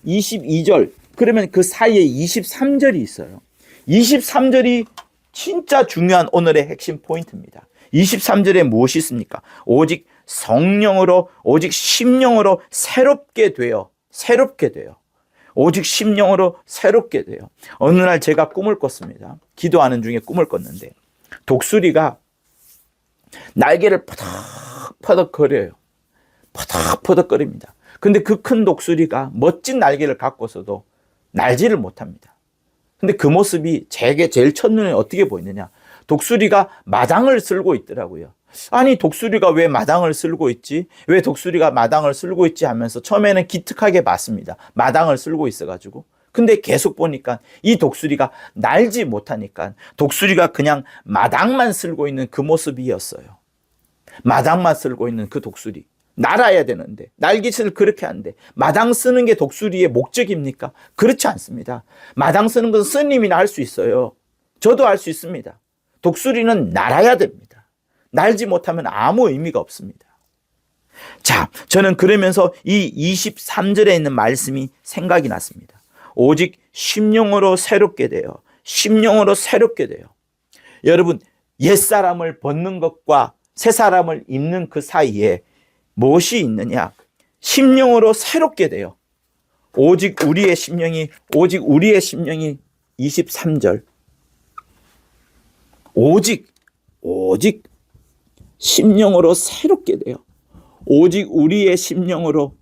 22절 그러면 그 사이에 23절이 있어요. 23절이 진짜 중요한 오늘의 핵심 포인트입니다. 23절에 무엇이 있습니까? 오직 성령으로 오직 심령으로 새롭게 돼요. 오직 심령으로 새롭게 돼요. 어느 날 제가 꿈을 꿨습니다. 기도하는 중에 꿈을 꿨는데 독수리가 날개를 퍼덕퍼덕 거려요. 퍼덕퍼덕 거립니다. 근데 그 큰 독수리가 멋진 날개를 갖고서도 날지를 못합니다. 근데 그 모습이 제게 제일 첫눈에 어떻게 보이느냐? 독수리가 마당을 쓸고 있더라고요. 아니 독수리가 왜 마당을 쓸고 있지? 왜 독수리가 마당을 쓸고 있지 하면서 처음에는 기특하게 봤습니다. 마당을 쓸고 있어가지고. 근데 계속 보니까 이 독수리가 날지 못하니까 독수리가 그냥 마당만 쓸고 있는 그 모습이었어요. 마당만 쓸고 있는 그 독수리. 날아야 되는데 날깃을 그렇게 하는데 마당 쓰는 게 독수리의 목적입니까? 그렇지 않습니다. 마당 쓰는 것은 스님이나 할 수 있어요. 저도 할 수 있습니다. 독수리는 날아야 됩니다. 날지 못하면 아무 의미가 없습니다. 자, 저는 그러면서 이 23절에 있는 말씀이 생각이 났습니다. 오직 심령으로 새롭게 돼요. 심령으로 새롭게 돼요. 여러분, 옛사람을 벗는 것과 새사람을 입는 그 사이에 무엇이 있느냐? 심령으로 새롭게 돼요. 오직 우리의 심령이 23절. 오직 심령으로 새롭게 돼요. 오직 우리의 심령으로.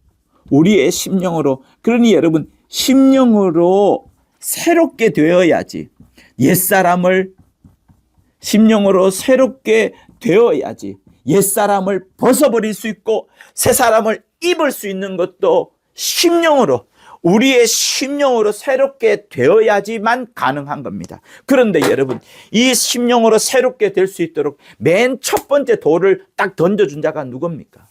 그러니 여러분, 심령으로 새롭게 되어야지. 옛사람을 심령으로 새롭게 되어야지. 옛사람을 벗어버릴 수 있고 새사람을 입을 수 있는 것도 심령으로, 우리의 심령으로 새롭게 되어야지만 가능한 겁니다. 그런데 여러분, 이 심령으로 새롭게 될 수 있도록 맨 첫 번째 돌을 딱 던져준 자가 누굽니까?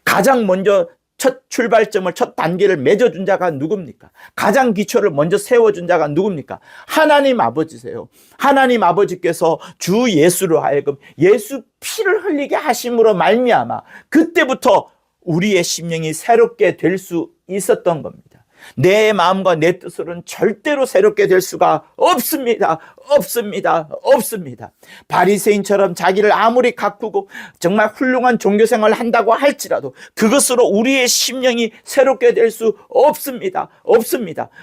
가장 먼저 첫 출발점을, 첫 단계를 맺어준 자가 누굽니까? 가장 기초를 먼저 세워준 자가 누굽니까? 하나님 아버지세요. 하나님 아버지께서 주 예수로 하여금 예수 피를 흘리게 하심으로 말미암아 그때부터 우리의 심령이 새롭게 될 수 있었던 겁니다. 내 마음과 내 뜻으로는 절대로 새롭게 될 수가 없습니다. 바리새인처럼 자기를 아무리 가꾸고 정말 훌륭한 종교생활을 한다고 할지라도 그것으로 우리의 심령이 새롭게 될 수 없습니다.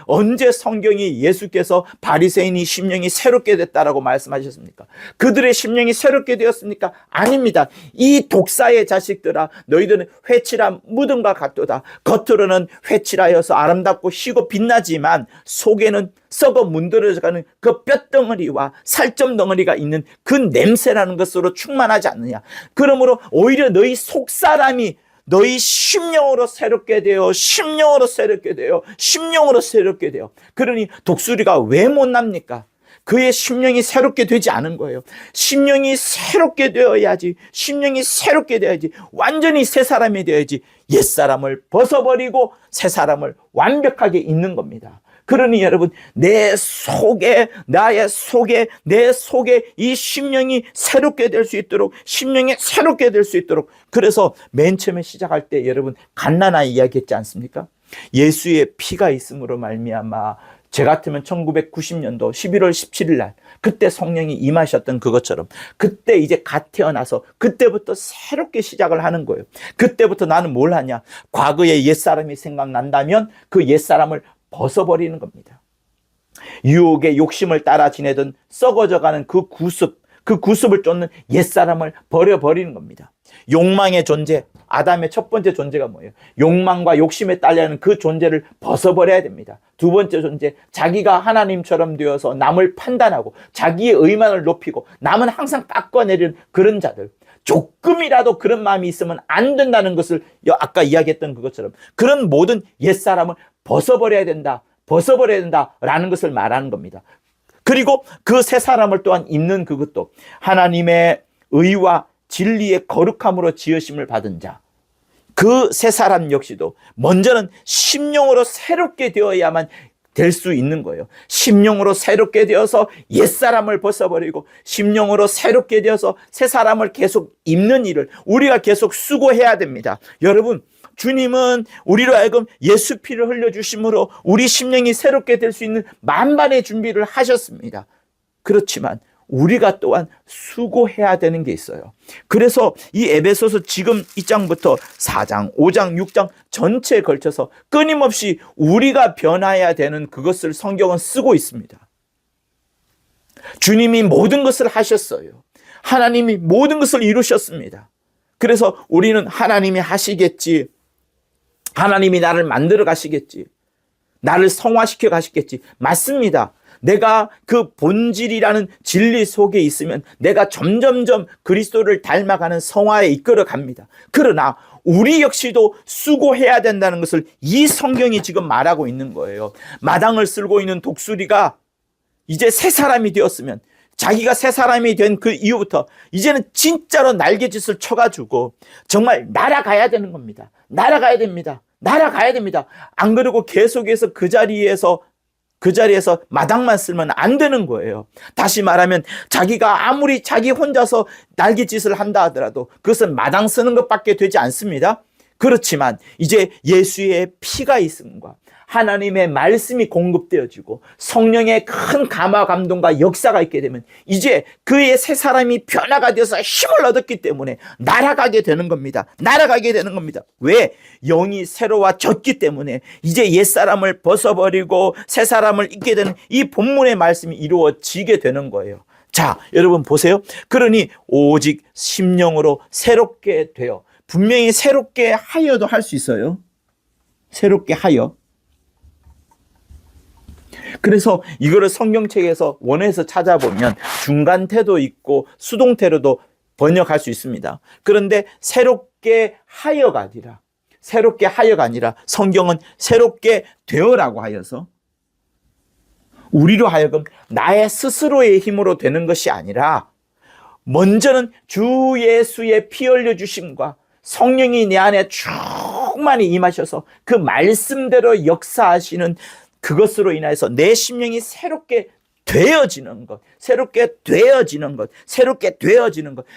언제 성경이 예수께서 바리새인이 심령이 새롭게 됐다라고 말씀하셨습니까? 그들의 심령이 새롭게 되었습니까? 아닙니다. 이 독사의 자식들아, 너희들은 회칠한 무덤과 같도다. 겉으로는 회칠하여서 아름답고 희고 빛나지만 속에는 썩어 문드러져가는 그 뼈덩어리와 살점 덩어리가 있는 그 냄새라는 것으로 충만하지 않느냐. 그러므로 오히려 너희 속사람이 너희 심령으로 새롭게 되어 그러니 독수리가 왜 못 납니까? 그의 심령이 새롭게 되지 않은 거예요. 심령이 새롭게 되어야지. 완전히 새 사람이 되어야지. 옛사람을 벗어버리고 새 사람을 완벽하게 입는 겁니다. 그러니 여러분, 내 속에 이 심령이 새롭게 될 수 있도록, 그래서 맨 처음에 시작할 때 여러분 갓나나 이야기했지 않습니까? 예수의 피가 있음으로 말미암아, 제 같으면 1990년도 11월 17일 날 그때 성령이 임하셨던 그것처럼, 그때 이제 갓 태어나서 그때부터 새롭게 시작을 하는 거예요. 그때부터 나는 뭘 하냐? 과거의 옛사람이 생각난다면 그 옛사람을 벗어버리는 겁니다. 유혹의 욕심을 따라 지내던 썩어져가는 그 구습을 쫓는 옛사람을 버려버리는 겁니다. 욕망의 존재, 아담의 첫 번째 존재가 뭐예요? 욕망과 욕심에 딸려는 그 존재를 벗어버려야 됩니다. 두 번째 존재, 자기가 하나님처럼 되어서 남을 판단하고 자기의 의만을 높이고 남은 항상 깎아내리는 그런 자들, 조금이라도 그런 마음이 있으면 안 된다는 것을 아까 이야기했던 그것처럼, 그런 모든 옛사람을 벗어버려야 된다라는 것을 말하는 겁니다. 그리고 그 새 사람을 또한 입는 그것도 하나님의 의와 진리의 거룩함으로 지으심을 받은 자, 그 새 사람 역시도 먼저는 심령으로 새롭게 되어야만 될 수 있는 거예요. 심령으로 새롭게 되어서 옛사람을 벗어버리고 심령으로 새롭게 되어서 새 사람을 계속 입는 일을 우리가 계속 수고해야 됩니다. 여러분, 주님은 우리로 하여금 예수 피를 흘려주심으로 우리 심령이 새롭게 될 수 있는 만반의 준비를 하셨습니다. 그렇지만 우리가 또한 수고해야 되는 게 있어요. 그래서 이 에베소서 지금 이 장부터 4장, 5장, 6장 전체에 걸쳐서 끊임없이 우리가 변화해야 되는 그것을 성경은 쓰고 있습니다. 주님이 모든 것을 하셨어요. 하나님이 모든 것을 이루셨습니다. 그래서 우리는 하나님이 하시겠지, 하나님이 나를 만들어 가시겠지, 나를 성화시켜 가시겠지. 맞습니다. 내가 그 본질이라는 진리 속에 있으면 내가 점점점 그리스도를 닮아가는 성화에 이끌어 갑니다. 그러나 우리 역시도 수고해야 된다는 것을 이 성경이 지금 말하고 있는 거예요. 마당을 쓸고 있는 독수리가 이제 새 사람이 되었으면, 자기가 새 사람이 된 그 이후부터 이제는 진짜로 날개짓을 쳐가지고 정말 날아가야 되는 겁니다. 날아가야 됩니다. 안 그러고 계속해서 그 자리에서 마당만 쓸면 안 되는 거예요. 다시 말하면 자기가 아무리 자기 혼자서 날갯짓을 한다 하더라도 그것은 마당 쓰는 것밖에 되지 않습니다. 그렇지만 이제 예수의 피가 있음과 하나님의 말씀이 공급되어지고 성령의 큰 감화 감동과 역사가 있게 되면 이제 그의 새 사람이 변화가 되어서 힘을 얻었기 때문에 날아가게 되는 겁니다. 왜? 영이 새로워졌기 때문에 이제 옛사람을 벗어버리고 새 사람을 입게 되는 이 본문의 말씀이 이루어지게 되는 거예요. 자, 여러분 보세요. 그러니 오직 심령으로 새롭게 되어, 분명히 새롭게 하여도 할 수 있어요. 새롭게 하여. 그래서 이거를 성경책에서 원어에서 찾아보면 중간태도 있고 수동태로도 번역할 수 있습니다. 그런데 새롭게 하여가 아니라 성경은 새롭게 되어라고 하여서 우리로 하여금 나의 스스로의 힘으로 되는 것이 아니라 먼저는 주 예수의 피 흘려주심과 성령이 내 안에 충만히 임하셔서 그 말씀대로 역사하시는 그것으로 인해서 내 심령이 새롭게 되어지는 것.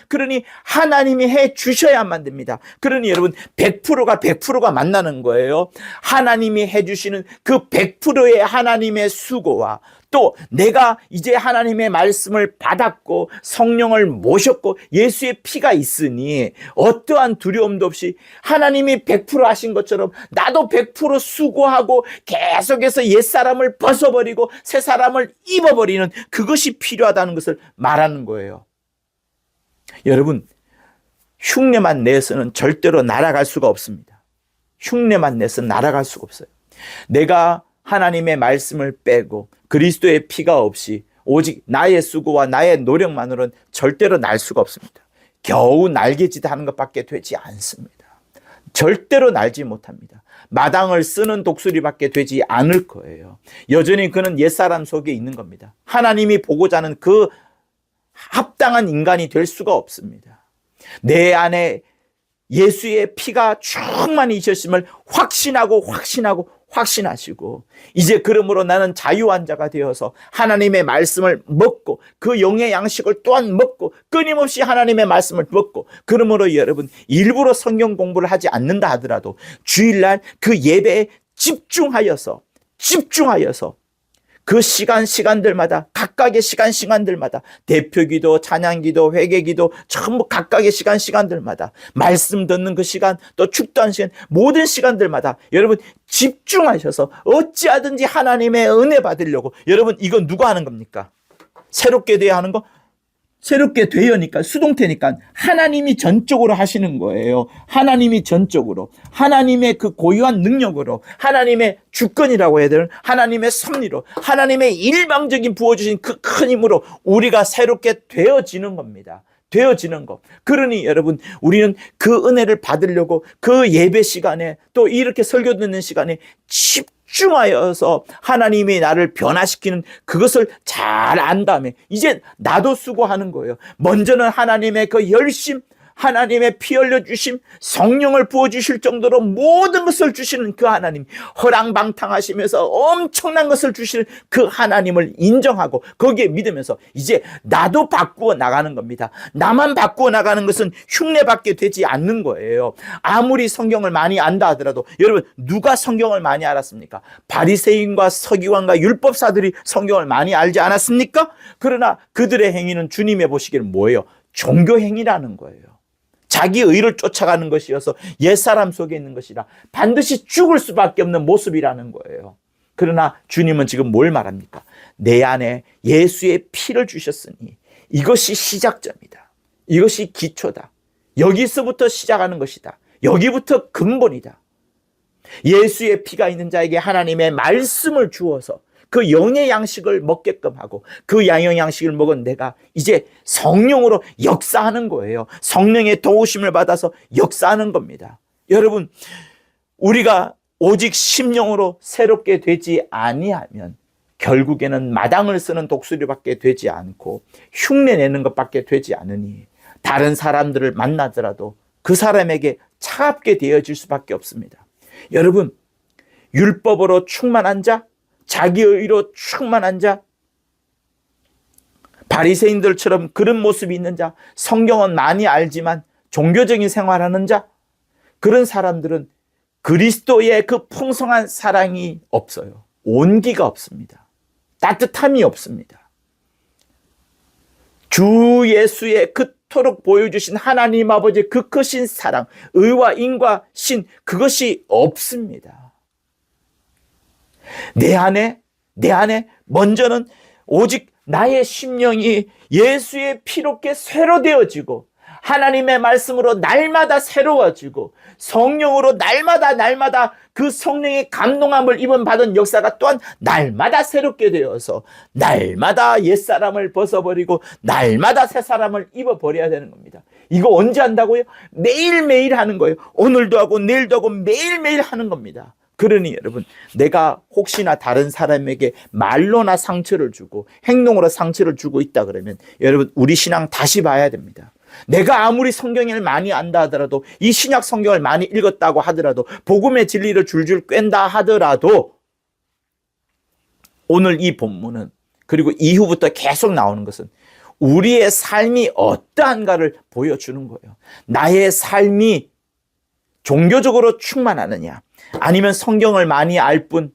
그러니 하나님이 해 주셔야만 됩니다. 그러니 여러분 100%가 만나는 거예요. 하나님이 해 주시는 그 100%의 하나님의 수고와 또 내가 이제 하나님의 말씀을 받았고 성령을 모셨고 예수의 피가 있으니 어떠한 두려움도 없이 하나님이 100% 하신 것처럼 나도 100% 수고하고 계속해서 옛사람을 벗어버리고 새 사람을 입어버리는 그것이 필요하다는 것을 말하는 거예요. 여러분, 흉내만 내서는 절대로 날아갈 수가 없습니다. 내가 하나님의 말씀을 빼고 그리스도의 피가 없이 오직 나의 수고와 나의 노력만으로는 절대로 날 수가 없습니다. 겨우 날개짓 하는 것밖에 되지 않습니다. 절대로 날지 못합니다. 마당을 쓰는 독수리밖에 되지 않을 거예요. 여전히 그는 옛사람 속에 있는 겁니다. 하나님이 보고자 하는 그 합당한 인간이 될 수가 없습니다. 내 안에 예수의 피가 충만히 있으심을 확신하고 확신하시고 이제 그러므로 나는 자유한 자가 되어서 하나님의 말씀을 먹고 그 영의 양식을 또한 먹고 끊임없이 하나님의 말씀을 먹고 그러므로 여러분 일부러 성경 공부를 하지 않는다 하더라도 주일날 그 예배에 집중하여서 그 시간들마다 각각의 시간들마다 대표기도, 찬양기도, 회개기도 전부 각각의 시간들마다 말씀 듣는 그 시간 또 축도하는 시간 모든 시간들마다 여러분 집중하셔서 어찌하든지 하나님의 은혜 받으려고 여러분 이건 누가 하는 겁니까? 새롭게 되어야 하는 거? 새롭게 되어니까 수동태니까 하나님이 전적으로 하시는 거예요. 하나님이 전적으로 하나님의 그 고유한 능력으로 하나님의 주권이라고 해야 되는 하나님의 섭리로 하나님의 일방적인 부어주신 그 큰 힘으로 우리가 새롭게 되어지는 겁니다. 되어지는 것. 그러니 여러분 우리는 그 은혜를 받으려고 그 예배 시간에 또 이렇게 설교 듣는 시간에 집중하여서 하나님이 나를 변화시키는 그것을 잘 안 다음에 이제 나도 수고하는 거예요. 먼저는 하나님의 그 열심, 하나님의 피 흘려주심, 성령을 부어주실 정도로 모든 것을 주시는 그 하나님, 허랑방탕하시면서 엄청난 것을 주시는 그 하나님을 인정하고 거기에 믿으면서 이제 나도 바꾸어 나가는 겁니다. 나만 바꾸어 나가는 것은 흉내밖에 되지 않는 거예요. 아무리 성경을 많이 안다 하더라도 여러분 누가 성경을 많이 알았습니까? 바리새인과 서기관과 율법사들이 성경을 많이 알지 않았습니까? 그러나 그들의 행위는 주님의 보시기에는 뭐예요? 종교 행위라는 거예요. 자기 의를 쫓아가는 것이어서 옛사람 속에 있는 것이라 반드시 죽을 수밖에 없는 모습이라는 거예요. 그러나 주님은 지금 뭘 말합니까? 내 안에 예수의 피를 주셨으니 이것이 시작점이다. 이것이 기초다. 여기서부터 시작하는 것이다. 여기부터 근본이다. 예수의 피가 있는 자에게 하나님의 말씀을 주어서 그 영의 양식을 먹게끔 하고 그 영의 양식을 먹은 내가 이제 성령으로 역사하는 거예요. 성령의 도우심을 받아서 역사하는 겁니다. 여러분 우리가 오직 심령으로 새롭게 되지 아니하면 결국에는 마당을 쓰는 독수리밖에 되지 않고 흉내내는 것밖에 되지 않으니 다른 사람들을 만나더라도 그 사람에게 차갑게 되어질 수밖에 없습니다. 여러분 율법으로 충만한 자, 자기의 의로 충만한 자, 바리새인들처럼 그런 모습이 있는 자, 성경은 많이 알지만 종교적인 생활하는 자, 그런 사람들은 그리스도의 그 풍성한 사랑이 없어요. 온기가 없습니다. 따뜻함이 없습니다. 주 예수의 그토록 보여주신 하나님 아버지의 그 크신 사랑, 의와 인과 신, 그것이 없습니다. 내 안에 먼저는 오직 나의 심령이 예수의 피롭게 새로 되어지고 하나님의 말씀으로 날마다 새로워지고 성령으로 날마다 그 성령의 감동함을 받은 역사가 또한 날마다 새롭게 되어서 날마다 옛사람을 벗어버리고 날마다 새사람을 입어버려야 되는 겁니다. 이거 언제 한다고요? 매일매일 하는 거예요. 오늘도 하고 내일도 하고 매일매일 하는 겁니다. 그러니 여러분 내가 혹시나 다른 사람에게 말로나 상처를 주고 행동으로 상처를 주고 있다 그러면 여러분 우리 신앙 다시 봐야 됩니다. 내가 아무리 성경을 많이 안다 하더라도 이 신약 성경을 많이 읽었다고 하더라도 복음의 진리를 줄줄 꿰다 하더라도 오늘 이 본문은 그리고 이후부터 계속 나오는 것은 우리의 삶이 어떠한가를 보여주는 거예요. 나의 삶이 종교적으로 충만하느냐 아니면 성경을 많이 알 뿐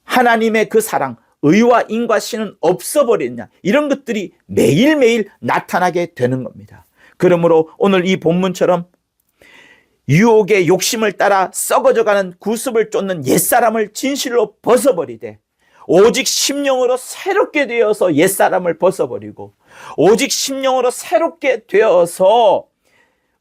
하나님의 그 사랑, 의와 인과 신은 없어버렸냐 이런 것들이 매일매일 나타나게 되는 겁니다. 그러므로 오늘 이 본문처럼 유혹의 욕심을 따라 썩어져가는 구습을 쫓는 옛사람을 진실로 벗어버리되 오직 심령으로 새롭게 되어서 옛사람을 벗어버리고 오직 심령으로 새롭게 되어서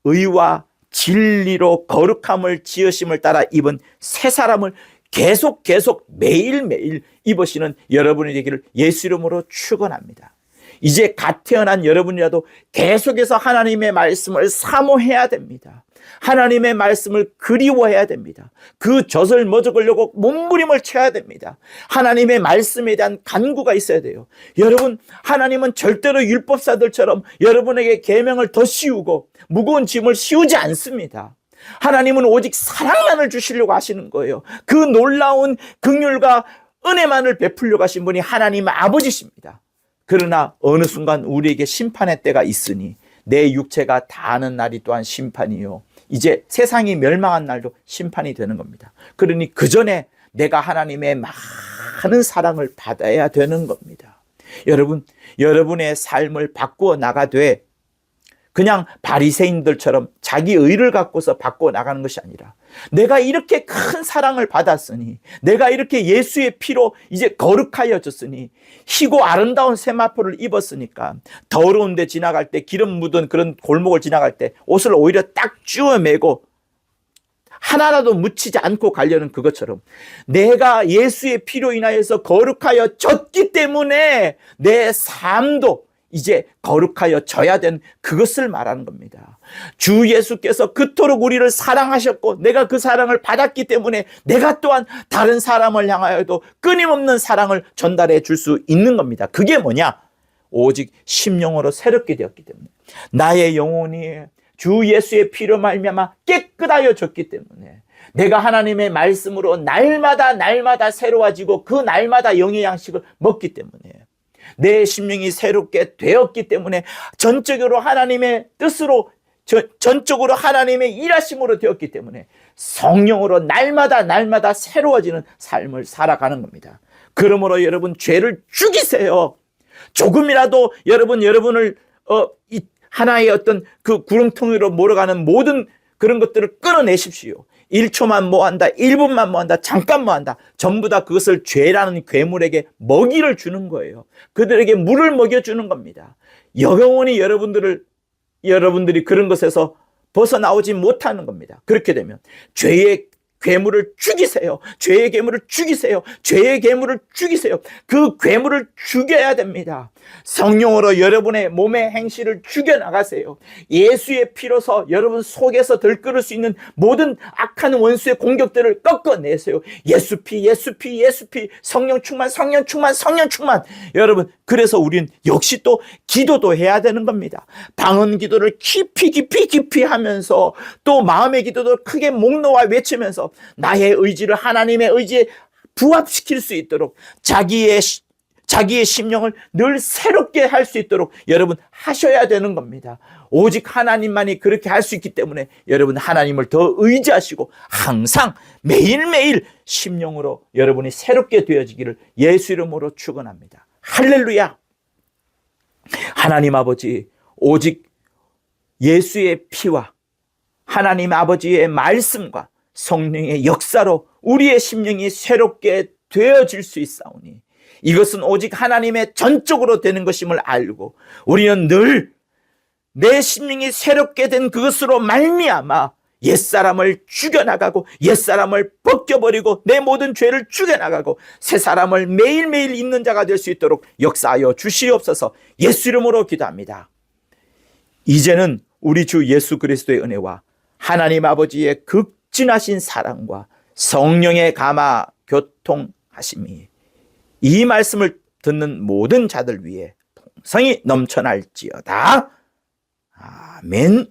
의와 진리로 거룩함을 지으심을 따라 입은 새 사람을 계속 매일매일 입으시는 여러분이 되기를 예수 이름으로 축원합니다. 이제 갓 태어난 여러분이라도 계속해서 하나님의 말씀을 사모해야 됩니다. 하나님의 말씀을 그리워해야 됩니다. 그 젖을 머저으려고 몸부림을 쳐야 됩니다. 하나님의 말씀에 대한 간구가 있어야 돼요. 여러분 하나님은 절대로 율법사들처럼 여러분에게 계명을 더 씌우고 무거운 짐을 씌우지 않습니다. 하나님은 오직 사랑만을 주시려고 하시는 거예요. 그 놀라운 긍휼과 은혜만을 베풀려고 하신 분이 하나님 아버지십니다. 그러나 어느 순간 우리에게 심판의 때가 있으니 내 육체가 다하는 날이 또한 심판이요. 이제 세상이 멸망한 날도 심판이 되는 겁니다. 그러니 그 전에 내가 하나님의 많은 사랑을 받아야 되는 겁니다. 여러분, 여러분의 삶을 바꾸어 나가되 그냥 바리새인들처럼 자기 의를 갖고서 바꾸어 나가는 것이 아니라 내가 이렇게 큰 사랑을 받았으니, 내가 이렇게 예수의 피로 이제 거룩하여졌으니, 희고 아름다운 세마포를 입었으니까 더러운 데 지나갈 때, 기름 묻은 그런 골목을 지나갈 때 옷을 오히려 딱 쥐어 매고 하나라도 묻히지 않고 가려는 그것처럼 내가 예수의 피로 인하여서 거룩하여졌기 때문에 내 삶도 이제 거룩하여져야 되는 그것을 말하는 겁니다. 주 예수께서 그토록 우리를 사랑하셨고 내가 그 사랑을 받았기 때문에 내가 또한 다른 사람을 향하여도 끊임없는 사랑을 전달해 줄 수 있는 겁니다. 그게 뭐냐? 오직 심령으로 새롭게 되었기 때문에, 나의 영혼이 주 예수의 피로 말미암아 깨끗하여졌기 때문에, 내가 하나님의 말씀으로 날마다 새로워지고 그 날마다 영의 양식을 먹기 때문에, 내 심령이 새롭게 되었기 때문에, 전적으로 하나님의 뜻으로, 전적으로 하나님의 일하심으로 되었기 때문에 성령으로 날마다 새로워지는 삶을 살아가는 겁니다. 그러므로 여러분, 죄를 죽이세요. 조금이라도 여러분을 하나의 어떤 그 구렁텅이로 몰아가는 모든 그런 것들을 끊어내십시오. 1초만 뭐한다, 1분만 뭐한다, 잠깐 뭐한다, 전부 다 그것을 죄라는 괴물에게 먹이를 주는 거예요. 그들에게 물을 먹여주는 겁니다. 영원히 여러분들이 그런 것에서 벗어나오지 못하는 겁니다. 그렇게 되면 죄의 괴물을 죽이세요. 죄의 괴물을 죽이세요. 죄의 괴물을 죽이세요. 그 괴물을 죽여야 됩니다. 성령으로 여러분의 몸의 행실을 죽여나가세요. 예수의 피로서 여러분 속에서 들끓을 수 있는 모든 악한 원수의 공격들을 꺾어내세요. 예수피, 성령 충만. 여러분, 그래서 우린 역시 또 기도도 해야 되는 겁니다. 방언 기도를 깊이 하면서, 또 마음의 기도도 크게 목 놓아 외치면서 나의 의지를 하나님의 의지에 부합시킬 수 있도록, 자기의 심령을 늘 새롭게 할 수 있도록 여러분 하셔야 되는 겁니다. 오직 하나님만이 그렇게 할 수 있기 때문에 여러분 하나님을 더 의지하시고 항상 매일매일 심령으로 여러분이 새롭게 되어지기를 예수 이름으로 축원합니다. 할렐루야. 하나님 아버지, 오직 예수의 피와 하나님 아버지의 말씀과 성령의 역사로 우리의 심령이 새롭게 되어질 수 있사오니, 이것은 오직 하나님의 전적으로 되는 것임을 알고 우리는 늘 내 심령이 새롭게 된 그것으로 말미암아 옛사람을 죽여나가고 옛사람을 벗겨버리고 내 모든 죄를 죽여나가고 새 사람을 매일매일 입는 자가 될 수 있도록 역사하여 주시옵소서. 예수 이름으로 기도합니다. 이제는 우리 주 예수 그리스도의 은혜와 하나님 아버지의 극진하신 사랑과 성령의 감화 교통하심이 이 말씀을 듣는 모든 자들 위해 풍성히 넘쳐날지어다. 아멘.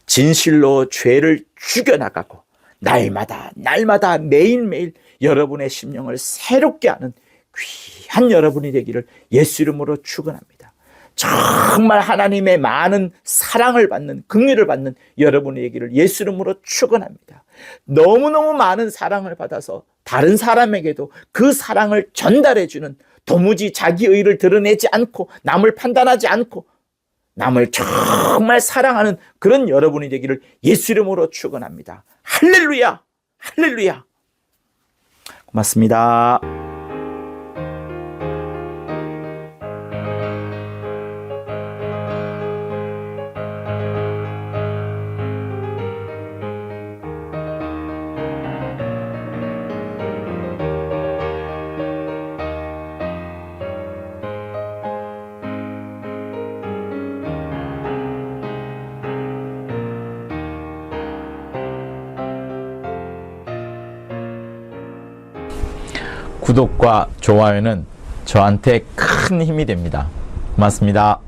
진실로 죄를 죽여나가고 날마다 매일매일 여러분의 심령을 새롭게 하는 귀한 여러분이 되기를 예수 이름으로 축원합니다. 정말 하나님의 많은 사랑을 받는, 긍휼을 받는 여러분이 되기를 예수 이름으로 축원합니다. 너무너무 많은 사랑을 받아서 다른 사람에게도 그 사랑을 전달해주는, 도무지 자기 의를 드러내지 않고 남을 판단하지 않고 남을 정말 사랑하는 그런 여러분이 되기를 예수 이름으로 축원합니다. 할렐루야, 할렐루야. 고맙습니다. 구독과 좋아요는 저한테 큰 힘이 됩니다. 고맙습니다.